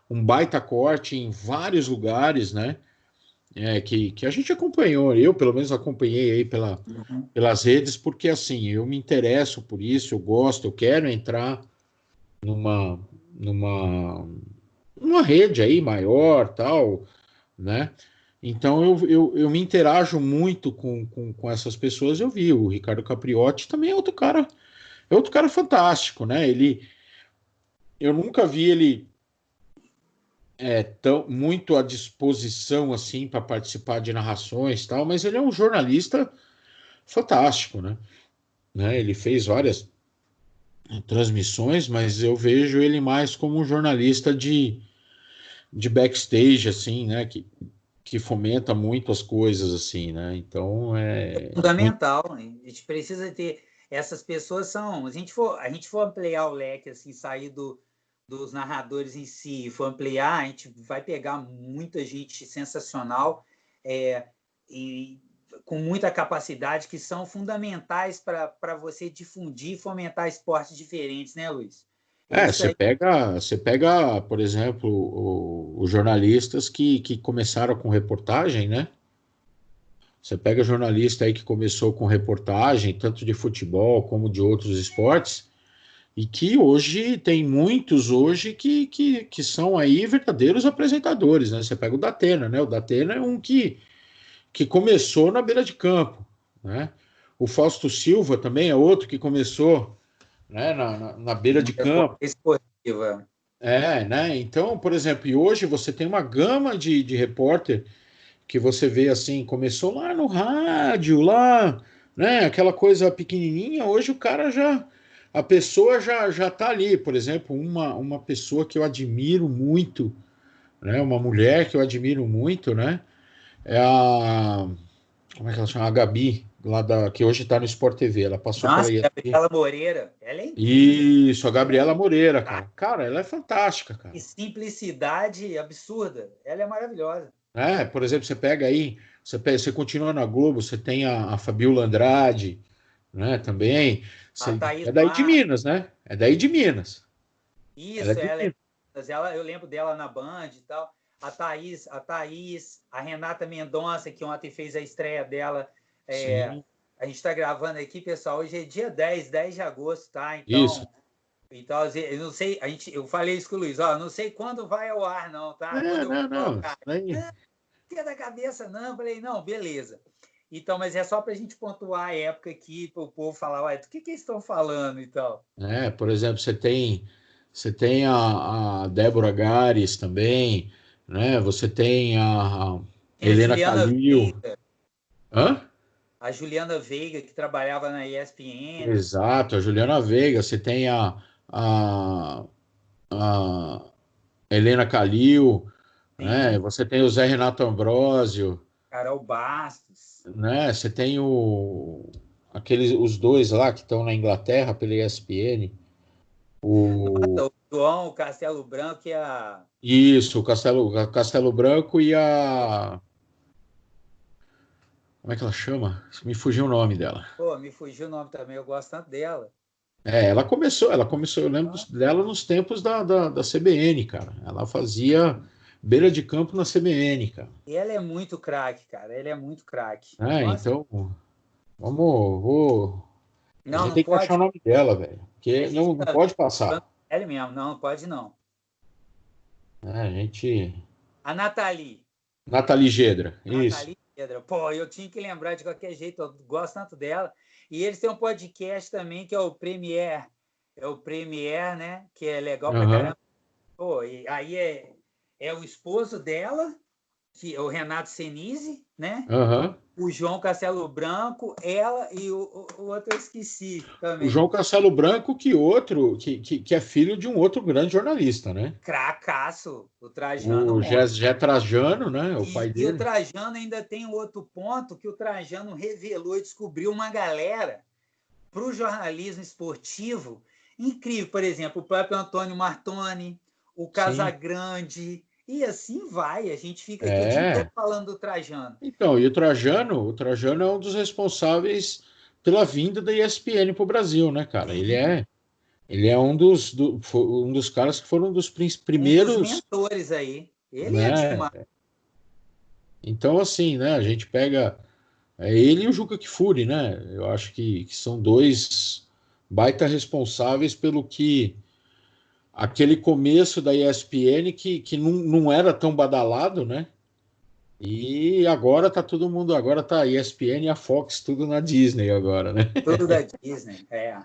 A: um baita corte em vários lugares, né? Que a gente acompanhou, eu pelo menos acompanhei aí pelas redes, porque assim, eu me interesso por isso, eu gosto, eu quero entrar numa, numa, numa rede aí maior, tal, né? Então eu me interajo muito com essas pessoas. Eu vi o Ricardo Capriotti também é outro cara fantástico, né? Eu nunca vi ele tão muito à disposição assim para participar de narrações e tal, mas ele é um jornalista fantástico, né? Ele fez várias transmissões, mas eu vejo ele mais como um jornalista de backstage, assim, né? Que fomenta muito as coisas, assim, né? Então é muito.
B: Fundamental, hein? A gente precisa ter essas pessoas são, a gente for ampliar o leque assim, sair dos narradores em si, for ampliar, a gente vai pegar muita gente sensacional e com muita capacidade que são fundamentais para você difundir e fomentar esportes diferentes, né, Luiz? Isso aí.
A: Você pega, por exemplo, os jornalistas que começaram com reportagem, né? Você pega jornalista aí que começou com reportagem, tanto de futebol como de outros esportes, e que hoje tem muitos hoje que são aí verdadeiros apresentadores, né? Você pega o Datena, né? O Datena é um que começou na beira de campo, né? O Fausto Silva também é outro que começou, né, na beira de campo.
B: Esportiva.
A: Né? Então, por exemplo, e hoje você tem uma gama de repórter que você vê assim, começou lá no rádio, lá, né? Aquela coisa pequenininha, hoje o cara a pessoa já tá ali. Por exemplo, uma pessoa que eu admiro muito, né? Uma mulher que eu admiro muito, né? É a, como é que ela chama? A Gabi, que hoje está no Sport TV, ela passou pela
B: Nossa,
A: ESPN.
B: Gabriela Moreira, ela é incrível.
A: Isso, a
B: Ela é
A: Gabriela Moreira,
B: uma
A: cara. Cara, ela é fantástica,
B: e
A: cara.
B: simplicidade absurda. Ela é maravilhosa.
A: Por exemplo, você pega aí, você continua na Globo, você tem a Fabiola Andrade, né, também.
B: A Thaís
A: É daí de
B: Marques,
A: Minas, né? É daí de Minas. Ela é
B: isso,
A: de
B: ela é.
A: Minas.
B: Eu lembro dela na Band e tal. A Renata Mendonça, que ontem fez a estreia dela.
A: Sim,
B: A gente está gravando aqui, pessoal. Hoje é dia 10 de agosto, tá?
A: isso.
B: Então, eu não sei, eu falei isso com o Luiz, ó, não sei quando vai ao ar, não, tá? Quando eu vou
A: Não. Isso
B: colocar.
A: daí.
B: Não, fica da cabeça, não. Eu falei, não, beleza. Então, mas é só para a gente pontuar a época aqui, para o povo falar, ué, do que eles estão falando e tal.
A: Por exemplo, você tem a Débora Gares também, né? Você tem a
B: Tem a
A: Helena
B: Juliana
A: Calil.
B: Veiga,
A: Hã?
B: que trabalhava na ESPN.
A: Exato, a Juliana Veiga. Você tem a Helena Calil, né?
B: Tem
A: Você tem o Zé Renato Ambrósio,
B: Carol Bastos.
A: né? Você tem os dois lá que estão na Inglaterra pela ESPN.
B: Nossa, o João, o Castelo Branco e a.
A: Isso, o Castelo Branco e a. Como é que ela chama? Me fugiu o nome dela.
B: Pô, me fugiu o nome também, eu gosto tanto dela.
A: Ela começou, eu lembro dela nos tempos da CBN, cara. Ela fazia beira de campo na CBN, cara.
B: E ela é muito craque, cara. Ela é muito craque. Nossa,
A: Então, a
B: não,
A: gente
B: não
A: tem que achar o
B: pode.
A: nome dela, velho.
B: A
A: Porque
B: gente
A: não
B: tá
A: pode
B: falando
A: passar.
B: sério mesmo, não pode não.
A: Né? A gente.
B: A Nathalie.
A: Nathalie Gedra,
B: A
A: isso.
B: Nathalie Pedra. Pô, eu tinha que lembrar de qualquer jeito, eu gosto tanto dela. E eles têm um podcast também que é o Premier. É o Premier, né? Que é legal pra
A: Aham,
B: caramba. Pô, e aí é o esposo dela, que é o Renato Senise, né?
A: aham.
B: O João Castelo Branco, ela e o outro eu esqueci
A: O
B: também.
A: João Castelo Branco, que é filho de um outro grande jornalista, né?
B: Cracaço, o Trajano
A: O
B: Monte.
A: Zé Trajano, né? O pai
B: E o
A: dele.
B: Trajano ainda tem um outro ponto que o Trajano revelou e descobriu uma galera para o jornalismo esportivo incrível. Por exemplo, o próprio Antônio Martoni, o
A: Sim.
B: Casagrande, e assim vai. A gente fica aqui o dia inteiro
A: É.
B: falando do Trajano.
A: Então, e o Trajano é um dos responsáveis pela vinda da ESPN para o Brasil, né, cara?
B: Sim,
A: Ele é um dos caras que foram dos
B: um dos
A: primeiros,
B: mentores aí. Ele é
A: né?
B: demais.
A: Então, assim, né? A gente pega ele e o Juca Kfouri, né? Eu acho que são dois baita responsáveis aquele começo da ESPN que não era tão badalado, né? E agora tá todo mundo, agora tá a ESPN e a Fox, tudo na Disney agora, né?
B: Tudo da Disney, é.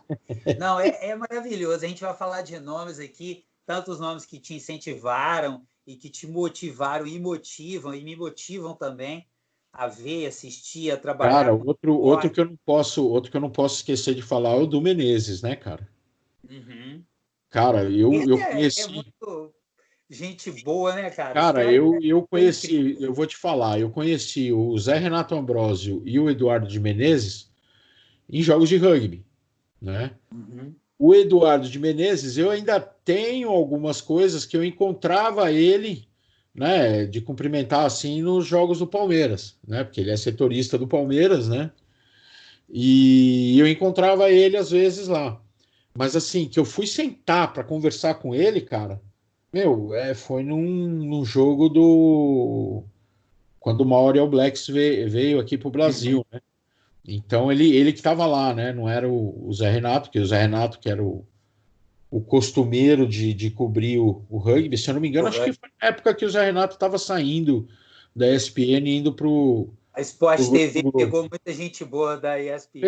B: Não, é maravilhoso. A gente vai falar de nomes aqui, tantos nomes que te incentivaram e que te motivaram e motivam, e me motivam também a ver, assistir, a
A: Cara,
B: trabalhar com
A: outro
B: esporte.
A: que eu não posso esquecer de falar é o do Menezes, né, cara?
B: Uhum.
A: Cara,
B: Ele
A: eu
B: é
A: conheci,
B: muito gente boa, né, cara? Esse
A: cara,
B: cara
A: eu
B: é
A: conheci,
B: incrível.
A: eu vou te falar, eu conheci o Zé Renato Ambrosio e o Eduardo de Menezes em jogos de rugby, né?
B: Uhum.
A: O Eduardo de Menezes, eu ainda tenho algumas coisas que eu encontrava ele, né, de cumprimentar assim nos jogos do Palmeiras, né? Porque ele é setorista do Palmeiras, né? E eu encontrava ele às vezes lá. Mas assim, que eu fui sentar para conversar com ele, cara, meu, foi num jogo do. Quando o Maori All Blacks veio aqui pro
B: Uhum.
A: Brasil, né? Então ele que estava lá, né? Não era o Zé Renato, que o Zé Renato, que era o costumeiro de cobrir o rugby, se eu não me engano, acho que foi na época que o Zé Renato estava saindo da ESPN e indo
B: A
A: pro
B: Sport
A: Grupo
B: TV
A: Globo.
B: pegou muita gente boa da ESPN.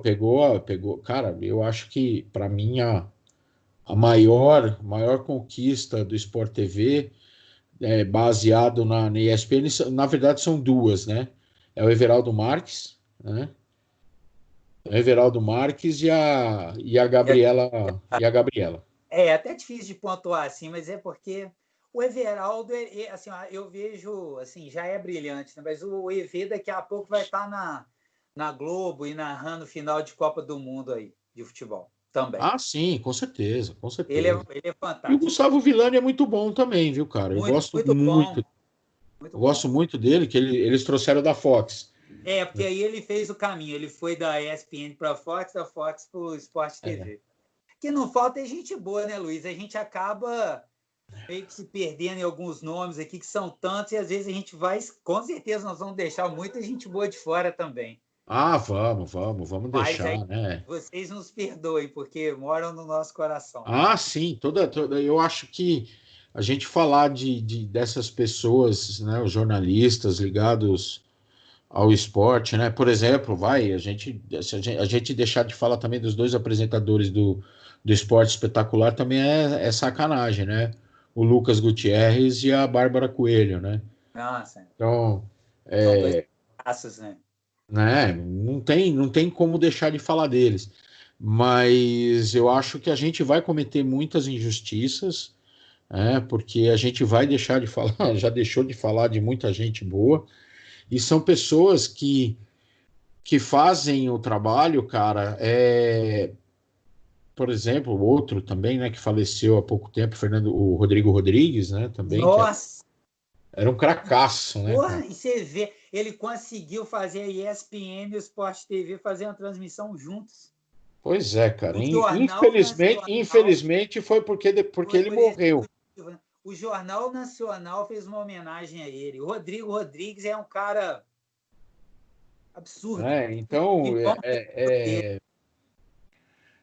A: Pegou. Cara, eu acho que para mim a maior conquista do Sport TV baseado na ESPN, na verdade são duas, né? É o Everaldo Marques, né? O Everaldo Marques e a Gabriela e a Gabriela.
B: É até difícil de pontuar assim, mas é porque o Everaldo, assim, ó, eu vejo, assim, já é brilhante, né? Mas o EV daqui a pouco vai estar na Globo e narrando final de Copa do Mundo aí, de futebol, também.
A: Ah, sim, com certeza, com
B: Ele é,
A: certeza.
B: ele é
A: E o
B: fantástico.
A: Gustavo Villani é muito bom também, viu, cara?
B: Muito, muito bom, muito
A: Eu gosto
B: bom.
A: muito dele, que eles trouxeram da Fox.
B: É, porque aí ele fez o caminho, ele foi da ESPN para a Fox, da Fox para o Sport
A: É.
B: TV. Que não falta é gente boa, né, Luiz? A gente acaba meio que se perdendo em alguns nomes aqui que são tantos e às vezes a gente vai, com certeza nós vamos deixar muita gente boa de fora também.
A: Ah, vamos
B: Mas aí
A: deixar, né?
B: vocês nos perdoem, porque moram no nosso coração.
A: Ah, sim, eu acho que a gente falar dessas pessoas, né, os jornalistas ligados ao esporte, né? Por exemplo, se a gente deixar de falar também dos dois apresentadores do Esporte Espetacular, também é sacanagem, né? O Lucas Gutierrez e a Bárbara Coelho, né?
B: Nossa,
A: Então,
B: são dois passos, né?
A: né? Não tem como deixar de falar deles. Mas eu acho que a gente vai cometer muitas injustiças, porque a gente vai deixar de falar, já deixou de falar de muita gente boa, e são pessoas que fazem o trabalho, cara. Por exemplo, outro também, né, que faleceu há pouco tempo, o Rodrigo Rodrigues, né, também,
B: Nossa!
A: era um cracaço, né,
B: Porra,
A: cara?
B: e você vê, ele conseguiu fazer a ESPN e o Sport TV fazer uma transmissão juntos.
A: Pois é, cara.
B: O Jornal Nacional
A: Infelizmente foi porque
B: foi
A: ele
B: por esse
A: morreu.
B: motivo, né? O Jornal Nacional fez uma homenagem a ele. O Rodrigo Rodrigues é um cara absurdo.
A: Né? Então,
B: E vamos ter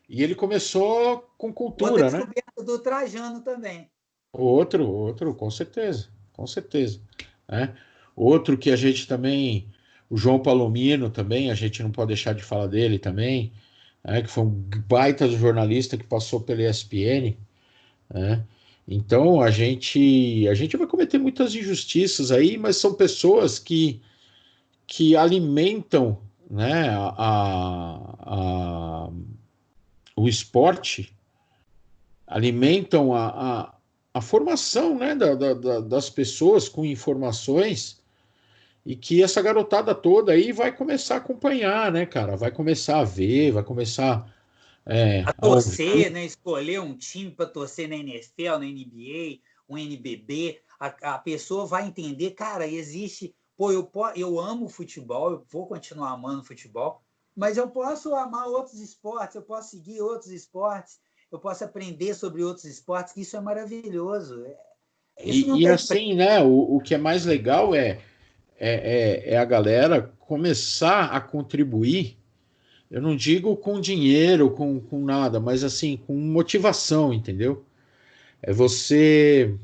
A: e ele começou com
B: outra
A: cultura, né?
B: descoberta do Trajano também.
A: Outro, com certeza, né? Outro que a gente também, o João Palomino também, a gente não pode deixar de falar dele também, né? Que foi um baita jornalista que passou pela ESPN, né? Então a gente vai cometer muitas injustiças aí, mas são pessoas que alimentam, né, o esporte, alimentam a formação, né, das pessoas com informações e que essa garotada toda aí vai começar a acompanhar, né, cara? Vai começar a ver, vai começar
B: A
A: a ouvir.
B: torcer, né? Escolher um time para torcer na NFL, na NBA, um NBB. A pessoa vai entender, cara, existe. Pô, eu amo futebol, eu vou continuar amando futebol, mas eu posso amar outros esportes, eu posso seguir outros esportes, eu posso aprender sobre outros esportes, que isso é maravilhoso. Isso não
A: E
B: tem preço.
A: assim, né, o que é mais legal é a galera começar a contribuir. Eu não digo com dinheiro, com nada, mas assim, com motivação, entendeu? É você,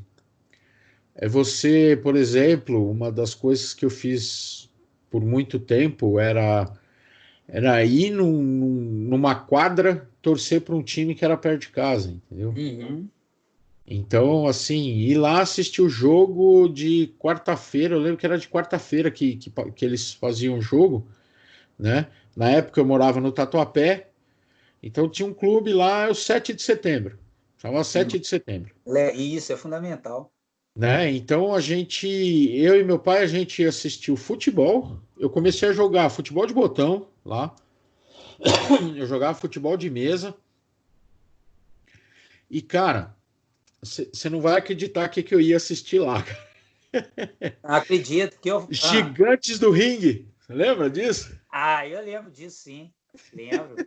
A: por exemplo, uma das coisas que eu fiz por muito tempo era ir numa quadra torcer para um time que era perto de casa, entendeu?
B: Uhum.
A: Então, assim, ir lá assistir o jogo de quarta-feira, eu lembro que era de quarta-feira que eles faziam o jogo, né? Na época eu morava no Tatuapé, então tinha um clube lá, é o 7 de setembro, chamava
B: Uhum.
A: 7 de setembro,
B: Isso é fundamental.
A: né? Então eu e meu pai, a gente assistiu futebol, eu comecei a jogar futebol de botão lá, eu jogava futebol de mesa, e cara, você não vai acreditar o que eu ia assistir lá.
B: Acredito que eu.
A: Gigantes do Ringue. Você lembra disso?
B: Eu lembro disso, sim. Lembro.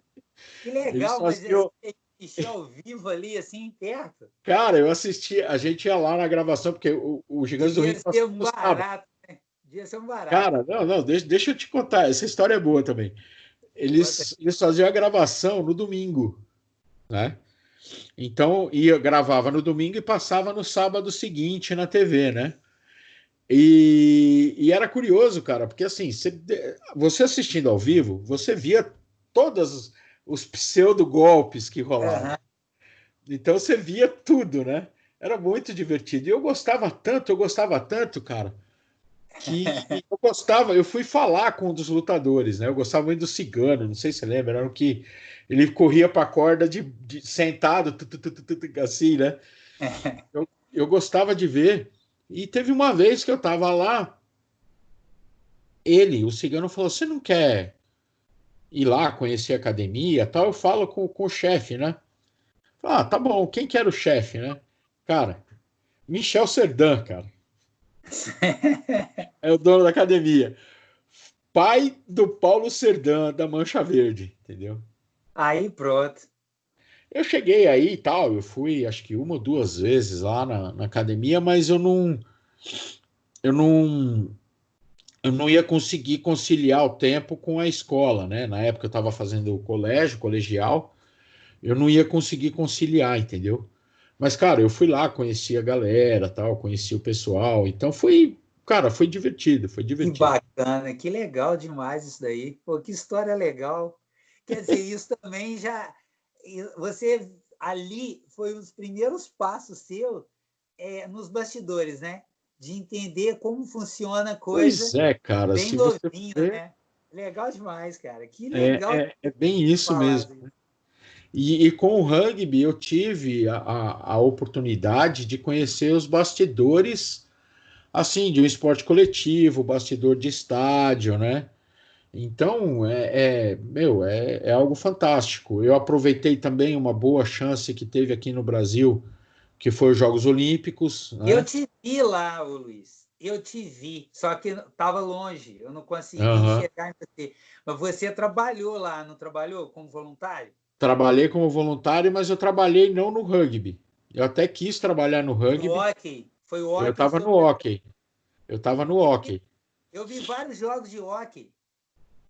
B: Que
A: Eles
B: legal, mas
A: faziam.
B: assistir ao vivo ali, assim, perto.
A: Cara, eu assisti. A gente ia lá na gravação, porque o Gigantes do
B: Devia
A: Ringue
B: ser
A: passava
B: um
A: no sábado.
B: barato, né? Devia ser um barato.
A: Cara, não, deixa eu te contar. Essa história é boa também.
B: Conta.
A: Eles faziam a gravação no domingo, né? Então, gravava no domingo e passava no sábado seguinte na TV, né? E era curioso, cara, porque assim, você assistindo ao vivo, você via todos os pseudo-golpes que rolavam.
B: Aham.
A: Então você via tudo, né? Era muito divertido. E eu gostava tanto, cara, que eu fui falar com um dos lutadores, né? Eu gostava muito do Cigano, não sei se você lembra, era o que ele corria para a corda sentado, assim, né? Eu gostava de ver. E teve uma vez que eu tava lá, o Cigano, falou: Você não quer ir lá conhecer a academia e tal? Eu falo com o chefe, né? Tá bom, quem que era o chefe, né? Cara, Michel Serdan, cara. É o dono da academia. Pai do Paulo Serdan, da Mancha Verde, entendeu?
B: Aí pronto.
A: Eu cheguei aí e tal, eu fui acho que uma ou duas vezes lá na academia, mas eu não, eu não ia conseguir conciliar o tempo com a escola, né? Na época eu estava fazendo o colegial, eu não ia conseguir conciliar, entendeu? Mas, cara, eu fui lá, conheci a galera, tal, conheci o pessoal, então cara, foi divertido, foi
B: Que
A: divertido.
B: bacana, que legal demais isso daí. Pô, que história legal. Quer dizer, isso também já. Você ali foi os primeiros passos seus nos bastidores, né? De entender como funciona a
A: Pois
B: coisa
A: é, cara,
B: bem
A: se você
B: novinho,
A: ver,
B: né? Legal demais, cara. Que legal
A: é bem isso
B: falar
A: mesmo.
B: isso.
A: E com o rugby eu tive a oportunidade de conhecer os bastidores, assim, de um esporte coletivo, bastidor de estádio, né? Então, é algo fantástico. Eu aproveitei também uma boa chance que teve aqui no Brasil, que foi os Jogos Olímpicos,
B: Eu
A: né?
B: te vi lá, ô Luiz. Eu te vi, só que estava longe, eu não consegui
A: Aham.
B: chegar em você. Mas você trabalhou lá, não trabalhou como voluntário?
A: Trabalhei como voluntário, mas eu trabalhei não no rugby. Eu até quis trabalhar no
B: No
A: rugby.
B: hóquei. Foi o
A: Eu
B: hóquei
A: estava no
B: sobre.
A: hóquei. Eu estava no hóquei.
B: Eu vi vários jogos de hóquei.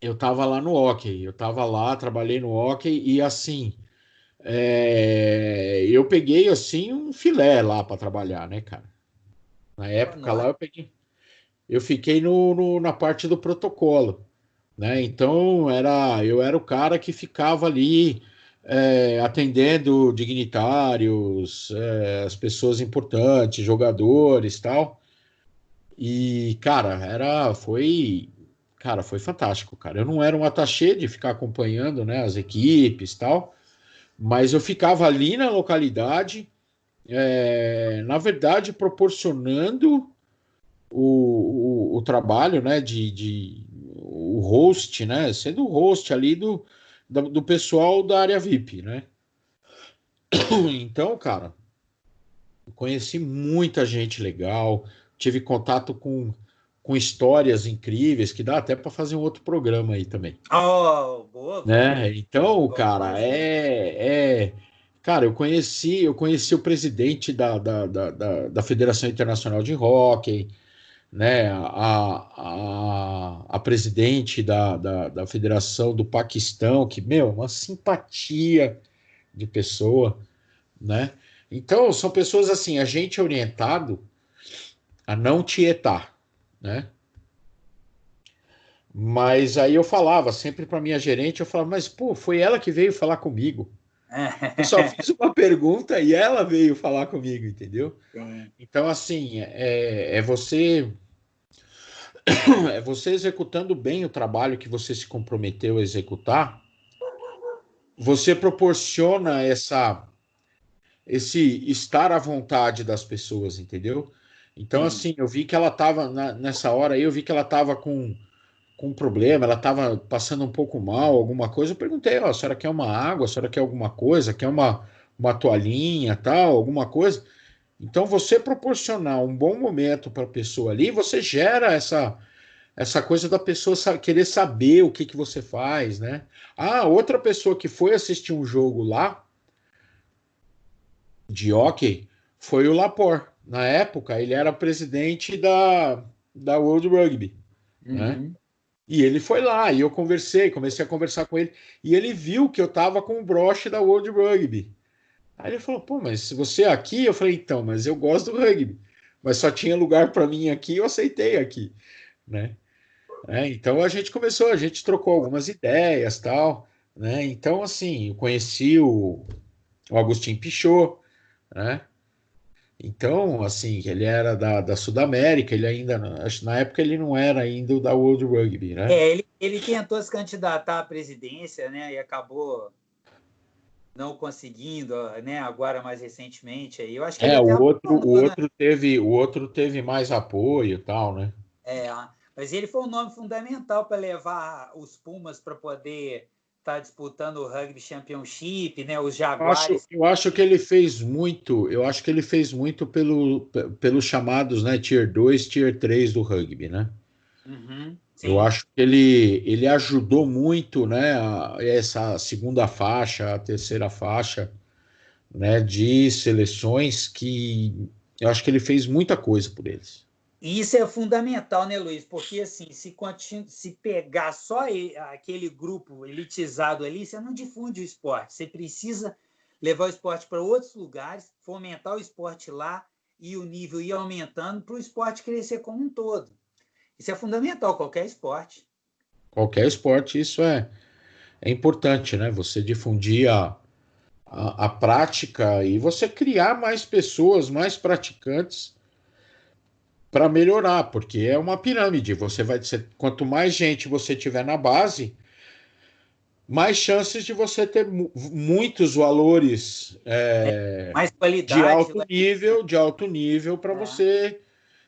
A: Eu estava lá no hóquei. Eu estava lá, trabalhei no hóquei e assim, eu peguei assim um filé lá para trabalhar, né, cara? Na época lá
B: Nossa,
A: eu fiquei na parte do protocolo, né? Então eu era o cara que ficava ali atendendo dignitários, as pessoas importantes, jogadores, tal. E cara, foi fantástico, cara. Eu não era um attaché de ficar acompanhando, né, as equipes, tal, mas eu ficava ali na localidade, na verdade, proporcionando o trabalho, né, o host, né, sendo o host ali do pessoal da área VIP, né? Então, cara, conheci muita gente legal, tive contato com histórias incríveis, que dá até para fazer um outro programa aí também,
B: oh, boa,
A: né? Então,
B: vamos
A: cara,
B: fazer.
A: cara, eu conheci o presidente da Federação Internacional de Hóquei, né, a presidente da Federação do Paquistão, que, meu, uma simpatia de pessoa, né? Então, são pessoas assim, a gente é orientado a não tietar, né? Mas aí eu falava sempre para minha gerente, eu falava, mas pô, foi ela que veio falar comigo. Eu só fiz uma pergunta e ela veio falar comigo, entendeu?
B: Sim.
A: Então, assim, é você executando bem o trabalho que você se comprometeu a executar, você proporciona esse estar à vontade das pessoas, entendeu? Então,
B: Sim.
A: assim, eu vi que ela estava, nessa hora aí, eu vi que ela estava com um problema, ela estava passando um pouco mal, alguma coisa. Eu perguntei, ó, a senhora quer uma água, a senhora quer alguma coisa, quer uma toalhinha, tal, alguma coisa? Então, você proporcionar um bom momento para a pessoa ali, você gera essa coisa da pessoa querer saber o que que você faz, né? Ah, outra pessoa que foi assistir um jogo lá de hóquei foi o Laporte. Na época, ele era presidente da World Rugby, né?
B: Uhum.
A: E ele foi lá, e eu comecei a conversar com ele, e ele viu que eu tava com o broche da World Rugby. Aí ele falou, pô, mas se você é aqui, eu falei, então, mas eu gosto do rugby. Mas só tinha lugar para mim aqui, eu aceitei aqui, né? Então a gente trocou algumas ideias, tal, né? Então, assim, eu conheci o Agostinho Pichot, né? Então, assim, ele era da Sudamérica, ele ainda, acho que na época ele não era ainda o da World Rugby, né?
B: Ele tentou se candidatar à presidência, né? E acabou não conseguindo, né? Agora mais recentemente aí. Eu acho que ele
A: É,
B: até
A: o
B: abandonou, né?
A: outro teve mais apoio, e tal, né?
B: É, mas ele foi um nome fundamental para levar os Pumas para poder estar disputando o Rugby Championship, né? Os Jaguares.
A: Eu acho que ele fez muito, eu acho que ele fez muito pelos chamados, né, Tier 2, Tier 3 do rugby, né?
B: Uhum,
A: Eu
B: sim.
A: acho que ele ajudou muito, né, essa segunda faixa, a terceira faixa, né, de seleções que eu acho que ele fez muita coisa por eles.
B: E isso é fundamental, né, Luiz? Porque assim, se pegar só aquele grupo elitizado ali, você não difunde o esporte. Você precisa levar o esporte para outros lugares, fomentar o esporte lá e o nível ir aumentando para o esporte crescer como um todo. Isso é fundamental, qualquer esporte.
A: Qualquer esporte, isso é importante, né? Você difundir a prática e você criar mais pessoas, mais praticantes para melhorar, porque é uma pirâmide. Você vai ser, quanto mais gente você tiver na base, mais chances de você ter muitos valores
B: Mais qualidade.
A: de alto nível para
B: É.
A: você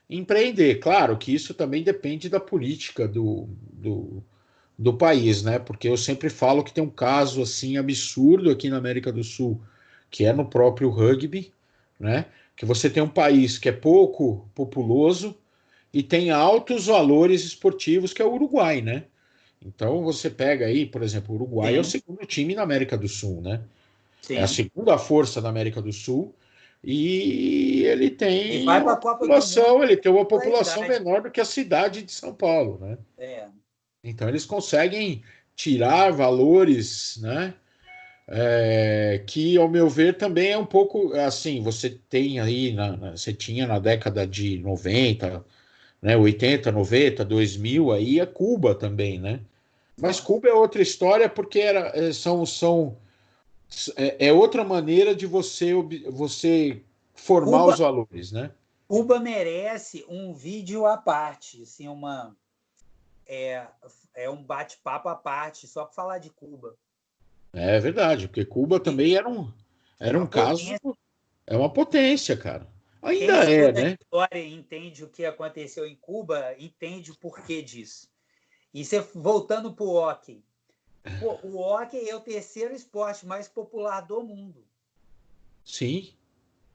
A: empreender. Claro que isso também depende da política do país, né? Porque eu sempre falo que tem um caso assim absurdo aqui na América do Sul, que é no próprio rugby, né? Que você tem um país que é pouco populoso e tem altos valores esportivos, que é o Uruguai, né? Então você pega aí, por exemplo, o Uruguai é o
B: Sim,
A: segundo time na América do Sul, né? É a
B: sim.
A: segunda força da América do Sul e ele
B: E
A: tem
B: vai para
A: uma
B: a Copa do Mundo
A: população, ele tem uma
B: pela
A: população
B: idade.
A: menor do que a cidade de São Paulo, né?
B: É.
A: Então eles conseguem tirar valores, né? Que ao meu ver também é um pouco assim, você tem aí, você tinha na década de 90, né, 80, 90, 2000 aí a Cuba também, né? Mas
B: Nossa.
A: Cuba é outra história porque é outra maneira de você formar
B: Cuba,
A: os valores, né?
B: Cuba merece um vídeo à parte, assim, é, é um bate-papo à parte, só para falar de Cuba.
A: É verdade, porque Cuba
B: E
A: também
B: é
A: era
B: uma
A: um caso,
B: potência.
A: é uma potência, cara.
B: Quem
A: Ainda é,
B: estuda a
A: né?
B: história e entende o que aconteceu em Cuba, entende o porquê disso. E você, voltando para o hóquei. Pô, o hóquei é o terceiro esporte mais popular do mundo.
A: Sim.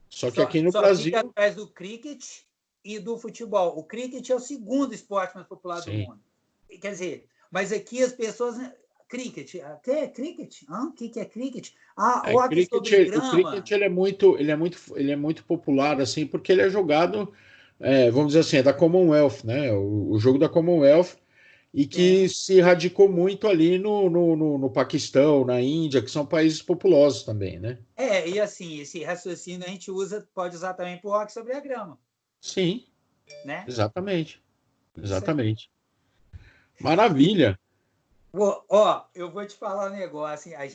A: Só que
B: Só,
A: aqui no
B: só fica
A: Brasil,
B: atrás do cricket e do futebol. O cricket é o segundo esporte mais popular do
A: sim.
B: mundo. Quer dizer, mas aqui as pessoas. Cricket. Que é cricket? O que é cricket? Ah, hóquei sobre
A: O
B: grama.
A: cricket ele é muito popular assim, porque ele é jogado, vamos dizer assim, é da Commonwealth, né? O jogo da Commonwealth e que se radicou muito ali no Paquistão, na Índia, que são países populosos também, né?
B: E assim, esse raciocínio a gente pode usar também para o rock sobre a grama,
A: Sim,
B: né?
A: exatamente.
B: Isso aí.
A: Exatamente. Maravilha.
B: Ó, eu vou te falar um negócio, assim, a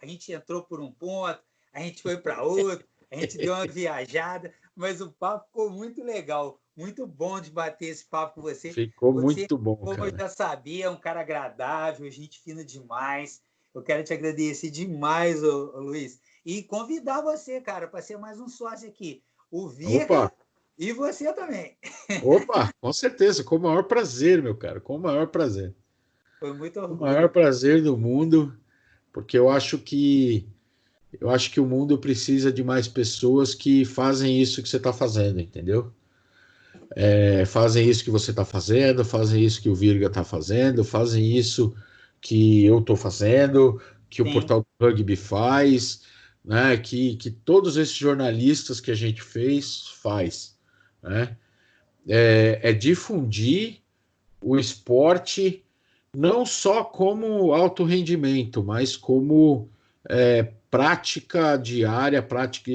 B: gente entrou por um ponto, a gente foi para outro, a gente deu uma viajada, mas o papo ficou muito legal, muito bom de bater esse papo com você.
A: Ficou
B: Você,
A: muito bom,
B: como eu
A: cara.
B: já sabia, é um cara agradável, gente fina demais. Eu quero te agradecer demais, ô Luiz, e convidar você, cara, para ser mais um sócio aqui. O
A: Opa,
B: Virga e você também.
A: opa, com certeza, com o maior prazer, meu cara, com o maior prazer.
B: Foi muito
A: O maior
B: orgulho.
A: prazer do mundo, porque eu acho que o mundo precisa de mais pessoas que fazem isso que você está fazendo, entendeu? Fazem isso que você está fazendo, fazem isso que o Virga está fazendo, fazem isso que eu estou fazendo, que o
B: Sim,
A: Portal do Rugby faz, né? Que todos esses jornalistas que a gente faz, né? É difundir o esporte não só como alto rendimento, mas como prática diária, prática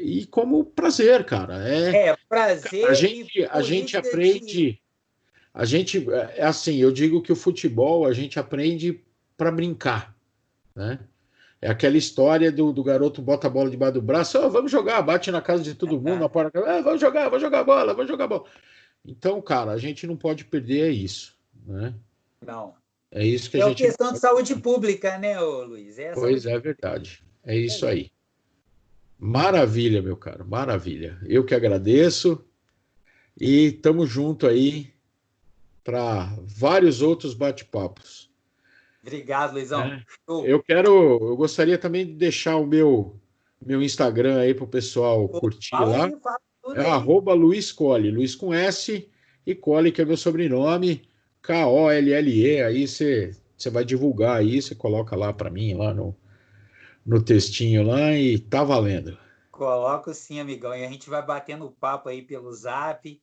A: e como prazer, cara. A
B: prazer e
A: gente, a gente
B: política de.
A: aprende, assim, eu digo que o futebol a gente aprende para brincar, né? É aquela história do garoto bota a bola debaixo do braço, vamos jogar, bate na casa de todo mundo, na porta, vamos jogar bola, vamos jogar bola. Então, cara, a gente não pode perder isso, né?
B: Não.
A: É isso que a
B: É uma
A: gente não
B: questão de
A: pode.
B: saúde pública, né, ô Luiz? É a
A: Pois
B: saúde
A: é
B: pública.
A: verdade. É
B: É
A: isso
B: isso.
A: aí. Maravilha, meu caro, maravilha. Eu que agradeço e estamos junto aí para vários outros bate-papos,
B: Obrigado, Luizão.
A: né?
B: Show.
A: Eu gostaria também de deixar o meu Instagram aí para o pessoal
B: Pô,
A: curtir
B: fala
A: lá.
B: aí, fala
A: É
B: tudo aí.
A: @Luiz Colli, Luiz com S e Colli, que é meu sobrenome, Kolle. Aí você vai divulgar aí, você coloca lá para mim, lá no textinho lá e tá valendo.
B: Coloco sim, amigão. E a gente vai batendo papo aí pelo Zap,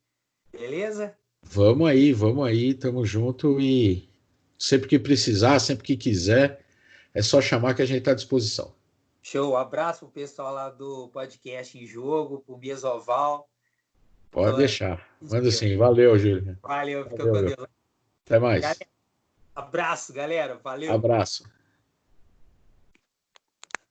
B: beleza?
A: Vamos aí, tamo junto e sempre que precisar, sempre que quiser, é só chamar que a gente está à disposição.
B: Show. Abraço pro pessoal lá do podcast em jogo, pro Mesoval. Tô
A: Pode deixar. Manda
B: contigo.
A: sim. Valeu, Júlio.
B: Valeu, fica
A: Valeu,
B: com
A: meu.
B: Deus.
A: Até
B: Galera,
A: mais.
B: abraço, galera. Valeu.
A: Abraço.